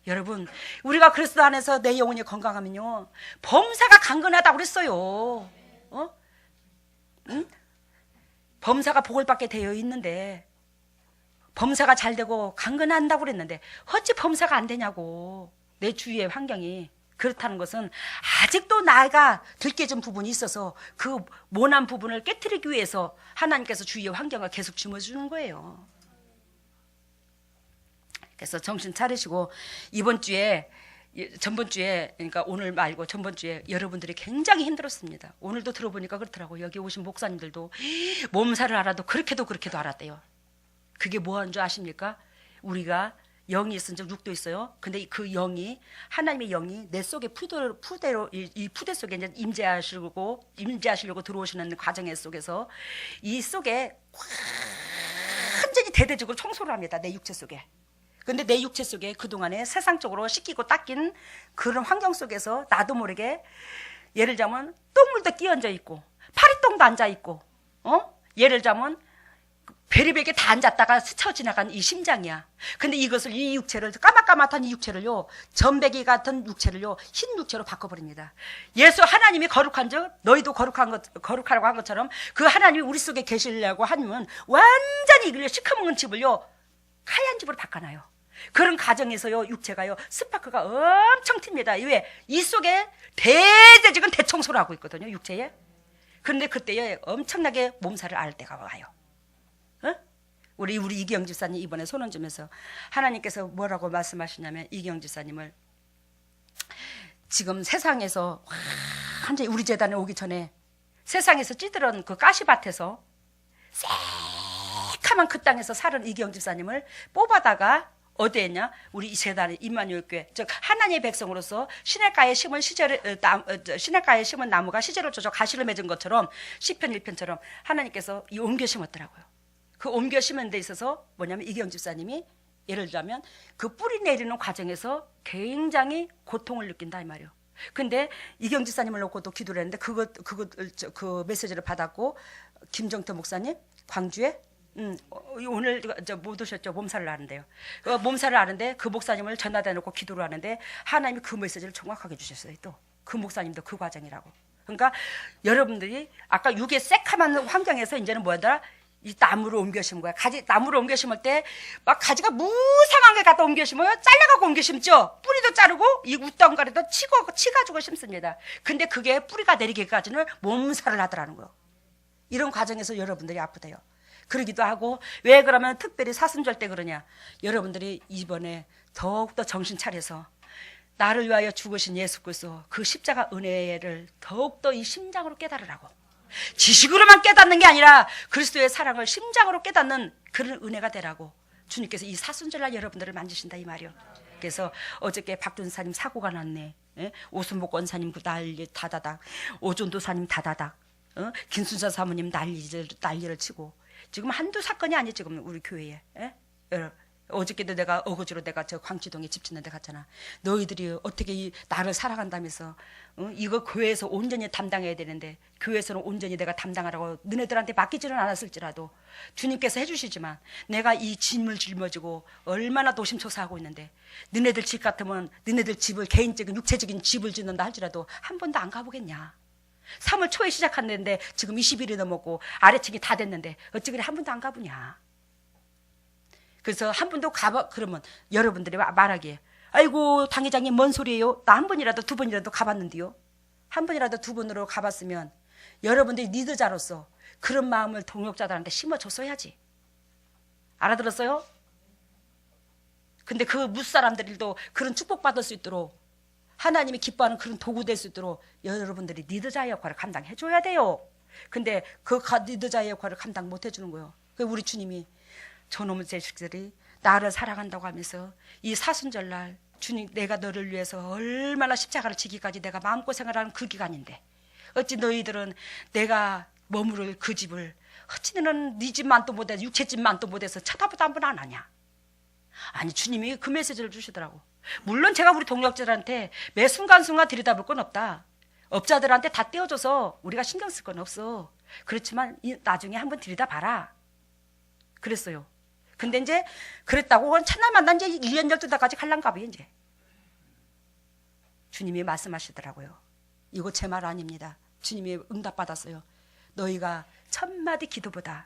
여러분, 우리가 그리스도 안에서 내 영혼이 건강하면요, 범사가 강건하다고 그랬어요. 응? 범사가 복을 받게 되어 있는데, 범사가 잘 되고 강건한다고 그랬는데 어찌 범사가 안 되냐고. 내 주위의 환경이. 그렇다는 것은 아직도 나가 들깨진 부분이 있어서 그 모난 부분을 깨트리기 위해서 하나님께서 주위의 환경을 계속 심어주는 거예요. 그래서 정신 차리시고 전번 주에, 그러니까 오늘 말고 전번 주에 여러분들이 굉장히 힘들었습니다. 오늘도 들어보니까 그렇더라고요. 여기 오신 목사님들도 몸살을 알아도 그렇게도 알았대요. 그게 뭐 하는 줄 아십니까? 우리가 영이 있은즉 육도 있어요. 근데 그 영이, 하나님의 영이 내 속에 푸대로 이 푸대 속에 이제 임재하시려고 들어오시는 과정 속에서 이 속에 완전히 대대적으로 청소를 합니다. 내 육체 속에. 근데 내 육체 속에 그동안에 세상적으로 씻기고 닦인 그런 환경 속에서 나도 모르게, 예를 들자면 똥물도 끼얹어 있고 파리똥도 앉아 있고, 예를 들자면 베리베개 다 앉았다가 스쳐 지나간 이 심장이야. 근데 이것을, 이 육체를, 까맣까맣한 이 육체를요, 전배기 같은 육체를요, 흰 육체로 바꿔버립니다. 예수 하나님이 거룩한 즉 너희도 거룩하라고 한 것처럼 그 하나님이 우리 속에 계시려고 하면 완전히 이걸 시커먼 집을요, 하얀 집으로 바꿔놔요. 그런 가정에서요, 육체가요, 스파크가 엄청 튑니다. 왜? 이 속에 대대적인 대청소를 하고 있거든요, 육체에. 그런데 그때에 엄청나게 몸살을 앓을 때가 와요. 우리 이기영 집사님 이번에 손을 주면서 하나님께서 뭐라고 말씀하시냐면, 이기영 집사님을 지금 세상에서 완전히 우리 재단에 오기 전에 세상에서 찌들은 그 가시밭에서 새카만 그 땅에서 살은 이경 집사님을 뽑아다가 어디에 했냐? 우리 재단의 임마누엘 교회, 즉 하나님의 백성으로서 시냇가에 심은 시냇가에 심은 나무가 시제를 쫓아 가시를 맺은 것처럼 시편 1편처럼 하나님께서 이 옮겨 심었더라고요. 그 옮겨 심은 데 있어서 뭐냐면 이경 집사님이 예를 들자면 그 뿌리 내리는 과정에서 굉장히 고통을 느낀다 이 말이에요. 근데 이경 집사님을 놓고도 기도를 했는데 그 메시지를 받았고 김정태 목사님 광주에 오늘 못 오셨죠? 몸살을 하는데요. 몸살을 하는데 그 목사님을 전화대 놓고 기도를 하는데 하나님이 그 메시지를 정확하게 주셨어요. 또 그 목사님도 그 과정이라고. 그러니까 여러분들이 아까 육의 새카만 환경에서 이제는 뭐더라? 이 나무를 옮겨 심은 거야. 나무를 옮겨 심을 때 막 가지가 무상하게 갖다 옮겨 심어요. 잘라갖고 옮겨 심죠. 뿌리도 자르고 이 웃덩가리도 치가지고 심습니다. 근데 그게 뿌리가 내리기까지는 몸살을 하더라는 거예요. 이런 과정에서 여러분들이 아프대요. 그러기도 하고 왜 그러면 특별히 사순절 때 그러냐. 여러분들이 이번에 더욱더 정신 차려서 나를 위하여 죽으신 예수 그리스도 그 십자가 은혜를 더욱더 이 심장으로 깨달으라고. 지식으로만 깨닫는 게 아니라 그리스도의 사랑을 심장으로 깨닫는 그런 은혜가 되라고 주님께서 이 사순절날 여러분들을 만지신다 이 말이요. 그래서 어저께 박준사님 사고가 났네. 오순복 권사님 그 난리 다다닥, 오존도사님 다다닥, 김순자 사모님 난리를 치고 지금 한두 사건이 아니 지금 우리 교회에. 어저께도 내가 어거지로 내가 저 광치동에 집 짓는 데 갔잖아. 너희들이 어떻게 이 나를 사랑한다면서 이거 교회에서 온전히 담당해야 되는데 교회에서는 온전히 내가 담당하라고 너네들한테 맡기지는 않았을지라도 주님께서 해주시지만 내가 이 짐을 짊어지고 얼마나 노심초사하고 있는데 너네들 집 같으면 너네들 집을 개인적인 육체적인 집을 짓는다 할지라도 한 번도 안 가보겠냐. 3월 초에 시작했는데 지금 20일이 넘었고 아래층이 다 됐는데 어찌 그래 한 번도 안 가보냐. 그래서 한 번도 가봐 그러면 여러분들이 말하기에 아이고 당회장님 뭔 소리예요? 나 한 번이라도 두 번이라도 가봤는데요. 한 번이라도 두 번으로 가봤으면 여러분들이 리더자로서 그런 마음을 동역자들한테 심어줬어야지. 알아들었어요? 근데 그 무사람들도 그런 축복받을 수 있도록 하나님이 기뻐하는 그런 도구 될 수 있도록 여러분들이 리더자의 역할을 감당해줘야 돼요. 근데 그 리더자의 역할을 감당 못 해주는 거예요. 우리 주님이 저놈의 자식들이 나를 사랑한다고 하면서 이 사순절날 주님 내가 너를 위해서 얼마나 십자가를 지기까지 내가 마음고생을 하는 그 기간인데 어찌 너희들은 내가 머무를 그 집을 어찌 너는 네 집만도 못해서 육체집만도 못해서 쳐다보도 한 번 안 하냐. 아니 주님이 그 메시지를 주시더라고. 물론 제가 우리 동역자들한테 매 순간순간 들여다볼 건 없다. 업자들한테 다 떼어줘서 우리가 신경 쓸 건 없어. 그렇지만 나중에 한번 들여다봐라. 그랬어요. 근데 이제 그랬다고 첫날 만난 지 1년 12달까지 갈란가 봐요. 이제 주님이 말씀하시더라고요. 이거 제 말 아닙니다. 주님이 응답받았어요. 너희가 1000마디 기도보다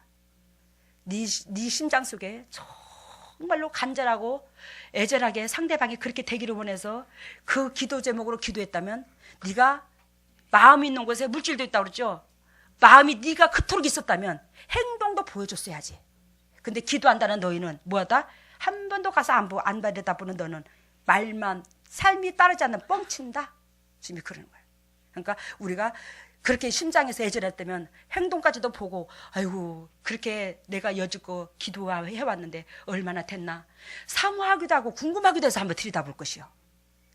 네 심장 속에 정말로 간절하고 애절하게 상대방이 그렇게 되기를 원해서 그 기도 제목으로 기도했다면 네가 마음이 있는 곳에 물질도 있다고 그랬죠. 마음이 네가 그토록 있었다면 행동도 보여줬어야지. 근데 기도한다는 너희는 뭐하다? 한 번도 가서 안 받아다보는 너는 말만 삶이 따르지 않는 뻥친다. 주님이 그러는 거예요. 그러니까 우리가 그렇게 심장에서 애절했다면 행동까지도 보고 아이고 그렇게 내가 여쭙고 기도해왔는데 얼마나 됐나 사모하기도 하고 궁금하기도 해서 한번 들여다볼 것이요.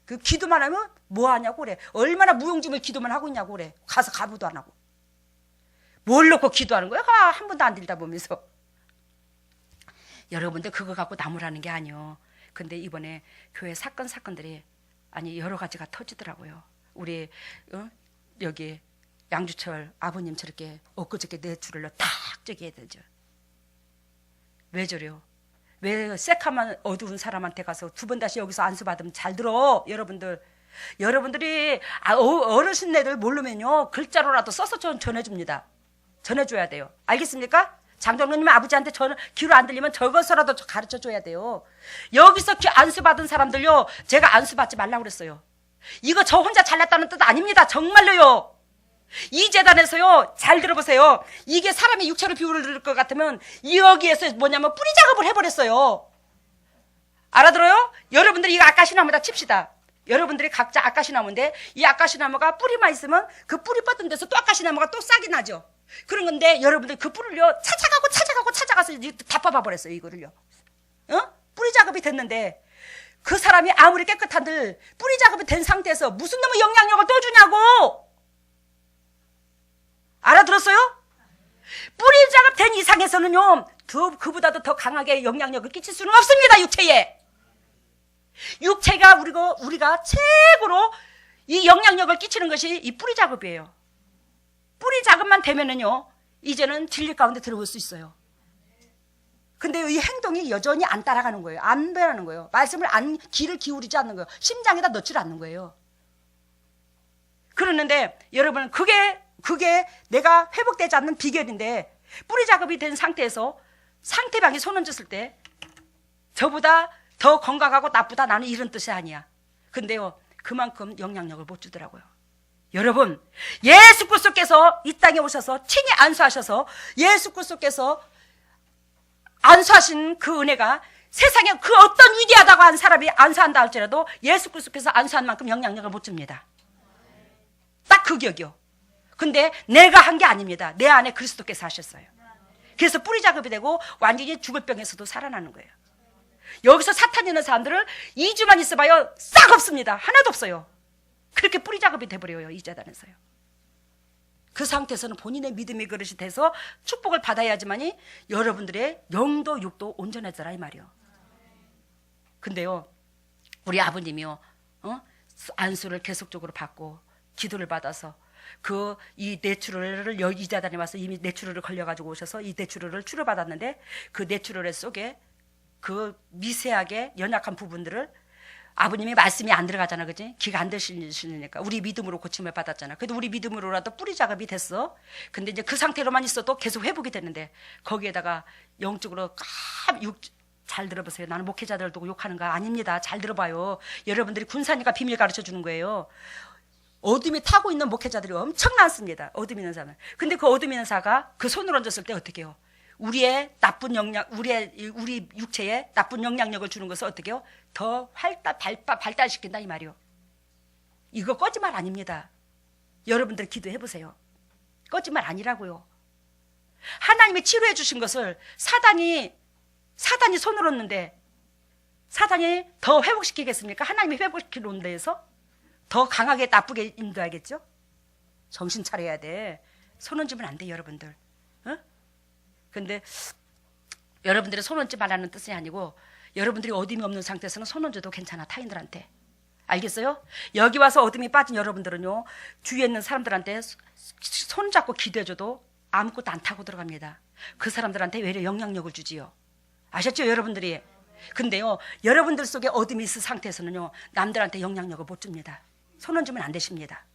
그 기도만 하면 뭐 하냐고 그래. 얼마나 무용지물 기도만 하고 있냐고 그래. 가서 가보도 안 하고 뭘 놓고 기도하는 거야? 한 번도 안 들여다보면서. 여러분들 그거 갖고 나무라는 게 아니요. 근데 이번에 교회 사건들이 아니 여러 가지가 터지더라고요. 우리 여기 양주철 아버님 저렇게 엊그저께 뇌출혈로 탁 저기 해야 되죠. 왜 저래요? 왜 새카만 어두운 사람한테 가서 두 번 다시 여기서 안수받으면 잘 들어. 여러분들이 어르신네들 모르면요 글자로라도 써서 전해줍니다. 전해줘야 돼요. 알겠습니까? 장정로님 아버지한테 귀로 안 들리면 저것서라도 가르쳐줘야 돼요. 여기서 안수받은 사람들요 제가 안수받지 말라고 그랬어요. 이거 저 혼자 잘났다는 뜻 아닙니다. 정말로요. 이 재단에서요 잘 들어보세요. 이게 사람의 육체로 비유를 것 같으면 여기에서 뭐냐면 뿌리 작업을 해버렸어요. 알아들어요? 여러분들이 이거 아까 신화마다 칩시다. 여러분들이 각자 아까시나무인데 이 아까시나무가 뿌리만 있으면 그 뿌리 뻗은 데서 또 아까시나무가 또 싹이 나죠. 그런 건데 여러분들 그 뿌리를요 찾아가서 다 뽑아버렸어요. 이거를요. 뿌리 작업이 됐는데 그 사람이 아무리 깨끗한들 뿌리 작업이 된 상태에서 무슨 놈의 영향력을 또 주냐고. 알아들었어요? 뿌리 작업된 이상에서는요 그보다도 더 강하게 영향력을 끼칠 수는 없습니다. 육체에. 육체가 우리가 최고로 이 영향력을 끼치는 것이 이 뿌리 작업이에요. 뿌리 작업만 되면은요 이제는 진리 가운데 들어올 수 있어요. 근데 이 행동이 여전히 안 따라가는 거예요. 안 변하는 거예요. 말씀을 귀를 기울이지 않는 거예요. 심장에다 넣지를 않는 거예요. 그러는데 여러분 그게 내가 회복되지 않는 비결인데, 뿌리 작업이 된 상태에서 상대방이 손 얹었을 때 저보다 더 건강하고 나쁘다 나는 이런 뜻이 아니야. 근데요 그만큼 영향력을 못 주더라고요. 여러분 예수 그리스도께서 이 땅에 오셔서 친히 안수하셔서 예수 그리스도께서 안수하신 그 은혜가 세상에 그 어떤 위대하다고 한 사람이 안수한다 할지라도 예수 그리스도께서 안수한 만큼 영향력을 못 줍니다. 딱 그 격이요. 근데 내가 한 게 아닙니다. 내 안에 그리스도께서 하셨어요. 그래서 뿌리 작업이 되고 완전히 죽을 병에서도 살아나는 거예요. 여기서 사탄 있는 사람들을 2주만 있어봐요. 싹 없습니다. 하나도 없어요. 그렇게 뿌리 작업이 돼버려요. 이 재단에서요. 그 상태에서는 본인의 믿음의 그릇이 돼서 축복을 받아야지만이 여러분들의 영도 육도 온전해져라 이 말이요. 근데요 우리 아버님이요 안수를 계속적으로 받고 기도를 받아서 이 뇌출혈을 이 재단에 와서 이미 뇌출혈을 걸려가지고 오셔서 이 뇌출혈을 치료받았는데 그 뇌출혈 속에 그 미세하게 연약한 부분들을 아버님이 말씀이 안 들어가잖아, 그지? 귀가 안 들리시니까 우리 믿음으로 고침을 받았잖아. 그래도 우리 믿음으로라도 뿌리 작업이 됐어. 근데 이제 그 상태로만 있어도 계속 회복이 되는데 거기에다가 영적으로 잘 들어보세요. 나는 목회자들 두고 욕하는 거 아닙니다. 잘 들어봐요. 여러분들이 군사니까 비밀 가르쳐 주는 거예요. 어둠이 타고 있는 목회자들이 엄청 많습니다. 어둠 있는 사람. 근데 그 어둠 있는 사가 그 손을 얹었을 때 어떻게 해요? 우리 육체에 나쁜 영향력을 주는 것을 어떻게 해요? 더 발달시킨다 이 말이요. 이거 거짓말 아닙니다. 여러분들 기도해 보세요. 거짓말 아니라고요. 하나님이 치료해 주신 것을 사단이 손을 얹는데 사단이 더 회복시키겠습니까? 하나님이 회복시키는 데에서 더 강하게 나쁘게 인도하겠죠? 정신 차려야 돼. 손 얹으면 안 돼, 여러분들. 근데 여러분들이 손 얹지 말라는 뜻이 아니고 여러분들이 어둠이 없는 상태에서는 손 얹어도 괜찮아, 타인들한테. 알겠어요? 여기 와서 어둠이 빠진 여러분들은요 주위에 있는 사람들한테 손 잡고 기도해줘도 아무것도 안 타고 들어갑니다. 그 사람들한테 외려 영향력을 주지요. 아셨죠, 여러분들이? 근데요 여러분들 속에 어둠이 있을 상태에서는요 남들한테 영향력을 못 줍니다. 손 얹으면 안 되십니다.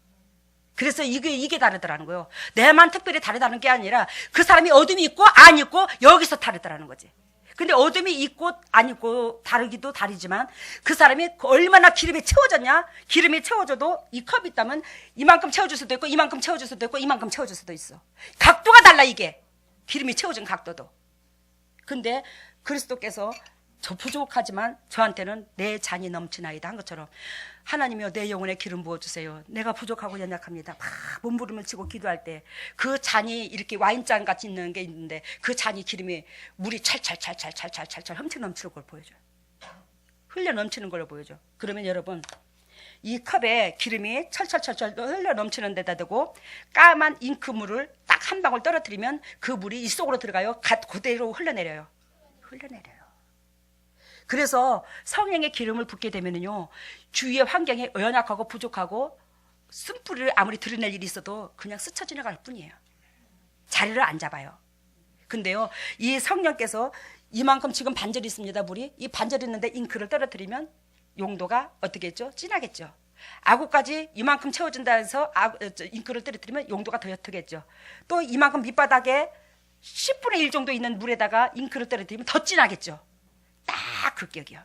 그래서 이게 다르더라는 거예요. 내만 특별히 다르다는 게 아니라 그 사람이 어둠이 있고 안 있고 여기서 다르더라는 거지. 근데 어둠이 있고 안 있고 다르기도 다르지만 그 사람이 얼마나 기름이 채워졌냐. 기름이 채워져도 이 컵이 있다면 이만큼 채워줄 수도 있고 이만큼 채워줄 수도 있고 이만큼 채워줄 수도 있어. 각도가 달라. 이게 기름이 채워진 각도도. 근데 그리스도께서 저 부족하지만 저한테는 내 잔이 넘치나이다 한 것처럼 하나님이여 내 영혼에 기름 부어주세요. 내가 부족하고 연약합니다. 막 몸부림을 치고 기도할 때 그 잔이 이렇게 와인잔 같이 있는 게 있는데 그 잔이 기름이 물이 찰찰 넘쳐 넘치는 걸 보여줘요. 흘려 넘치는 걸 보여줘. 그러면 여러분 이 컵에 기름이 철철 흘려 넘치는 데다 대고 까만 잉크물을 딱 한 방울 떨어뜨리면 그 물이 이 속으로 들어가요. 그대로 흘러내려요. 그래서 성령의 기름을 붓게 되면요 주위의 환경이 연약하고 부족하고 쓴뿌리를 아무리 드러낼 일이 있어도 그냥 스쳐 지나갈 뿐이에요. 자리를 안 잡아요. 근데요 이 성령께서 이만큼 지금 반절이 있습니다. 물이 이 반절 있는데 잉크를 떨어뜨리면 용도가 어떻게 했죠? 진하겠죠. 아구까지 이만큼 채워진다 해서 잉크를 떨어뜨리면 용도가 더 옅겠죠. 또 이만큼 밑바닥에 10분의 1 정도 있는 물에다가 잉크를 떨어뜨리면 더 진하겠죠. 딱 그 격이요.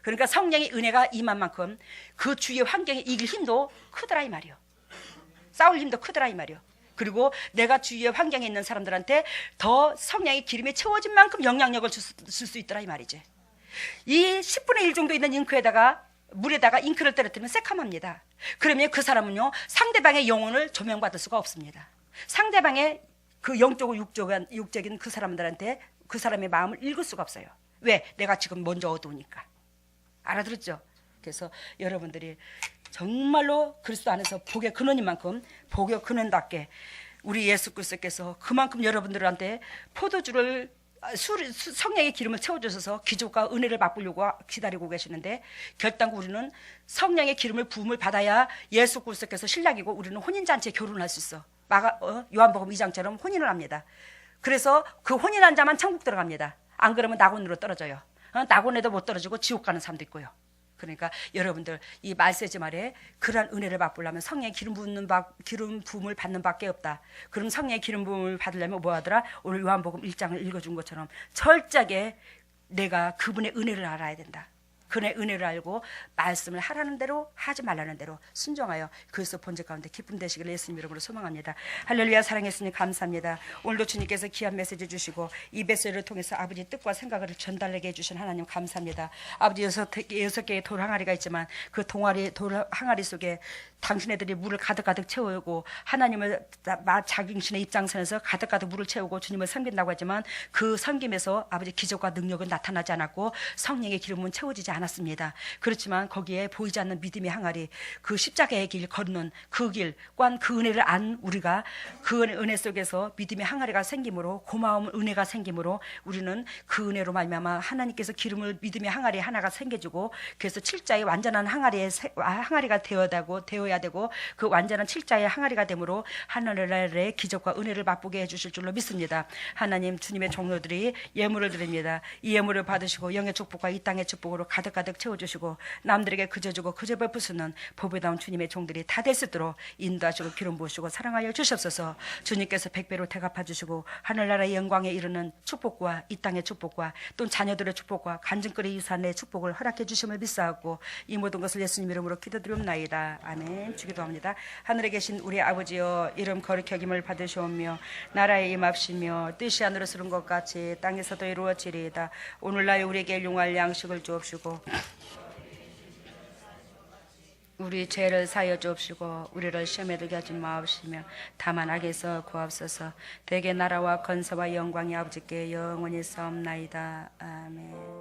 그러니까 성령의 은혜가 임한 만큼 그 주위의 환경에 이길 힘도 크더라 이 말이요. 싸울 힘도 크더라 이 말이요. 그리고 내가 주위의 환경에 있는 사람들한테 더 성령의 기름이 채워진 만큼 영향력을 줄 수 있더라 이 말이지. 이 10분의 1 정도 있는 잉크에다가 물에다가 잉크를 떨어뜨리면 새카맣니다. 그러면 그 사람은요 상대방의 영혼을 조명받을 수가 없습니다. 상대방의 그 영적이고 육적인 그 사람들한테 그 사람의 마음을 읽을 수가 없어요. 왜? 내가 지금 먼저 어두우니까. 알아들었죠? 그래서 여러분들이 정말로 그리스도 안에서 복의 근원인 복의 근원답게 우리 예수 그리스도께서 그만큼 여러분들한테 포도주를 성령의 기름을 채워주셔서 기적과 은혜를 맛보려고 기다리고 계시는데 결단코 우리는 성령의 기름을 부음을 받아야 예수 그리스도께서 신랑이고 우리는 혼인잔치에 결혼할 수 있어. 요한복음 2장처럼 혼인을 합니다. 그래서 그 혼인한 자만 천국 들어갑니다. 안 그러면 낙원으로 떨어져요. 낙원에도 못 떨어지고 지옥 가는 사람도 있고요. 그러니까 여러분들 이 말세지 말에 그러한 은혜를 맛보려면 성령의 기름 부음을 받는 밖에 없다. 그럼 성령의 기름 부음을 받으려면 뭐 하더라? 오늘 요한복음 1장을 읽어준 것처럼 철저하게 내가 그분의 은혜를 알아야 된다. 그의 은혜를 알고 말씀을 하라는 대로 하지 말라는 대로 순종하여 그리스도 본질 가운데 기쁨 되시기를 예수님 이름으로 소망합니다. 할렐루야. 사랑했으니 감사합니다. 오늘도 주님께서 귀한 메시지 주시고 이 메시지를 통해서 아버지 뜻과 생각을 전달하게 해주신 하나님 감사합니다. 아버지 6개의 돌 항아리가 있지만 그 돌 항아리 속에 당신네들이 물을 가득가득 채우고 하나님을 자신의 입장선에서 가득가득 물을 채우고 주님을 섬긴다고 하지만 그 섬김에서 아버지 기적과 능력은 나타나지 않았고 성령의 기름은 채워지지 않았습니다. 그렇지만 거기에 보이지 않는 믿음의 항아리, 그 십자가의 길 걷는 그 길, 관 그 은혜를 안 우리가 그 은혜 속에서 믿음의 항아리가 생김으로 고마움 은혜가 생김으로 우리는 그 은혜로 말미암아 하나님께서 기름을 믿음의 항아리 하나가 생겨주고 그래서 칠자의 완전한 항아리가 되어야 되고 그 완전한 칠자의 항아리가 되므로 하늘의 기적과 은혜를 맛보게 해주실 줄로 믿습니다. 하나님 주님의 종료들이 예물을 드립니다. 이 예물을 받으시고 영의 축복과 이 땅의 축복으로 가득가득 채워주시고 남들에게 그저 주고 그저 베푸시는 보배다운 주님의 종들이 다 될 수 있도록 인도하시고 기름 부으시고 사랑하여 주시옵소서. 주님께서 백배로 대갚아 주시고 하늘나라의 영광에 이르는 축복과 이 땅의 축복과 또 자녀들의 축복과 간증거리 유산의 축복을 허락해 주심을 믿사하고 이 모든 것을 예수님 이름으로 기도드리옵나이다. 아멘. 주기도합니다. 하늘에 계신 우리 아버지여 이름 거룩히 여김을 받으시오며 나라에 임합시며 뜻이 하늘에서 이룬 것 같이 땅에서도 이루어지리이다. 오늘날 우리에게 용할 양식을 주옵시고 우리 죄를 사하여 주옵시고 우리를 시험에 들게 하지 마옵시며 다만 악에서 구하옵소서. 대개 나라와 건설와 영광이 아버지께 영원히 싸움나이다. 아멘.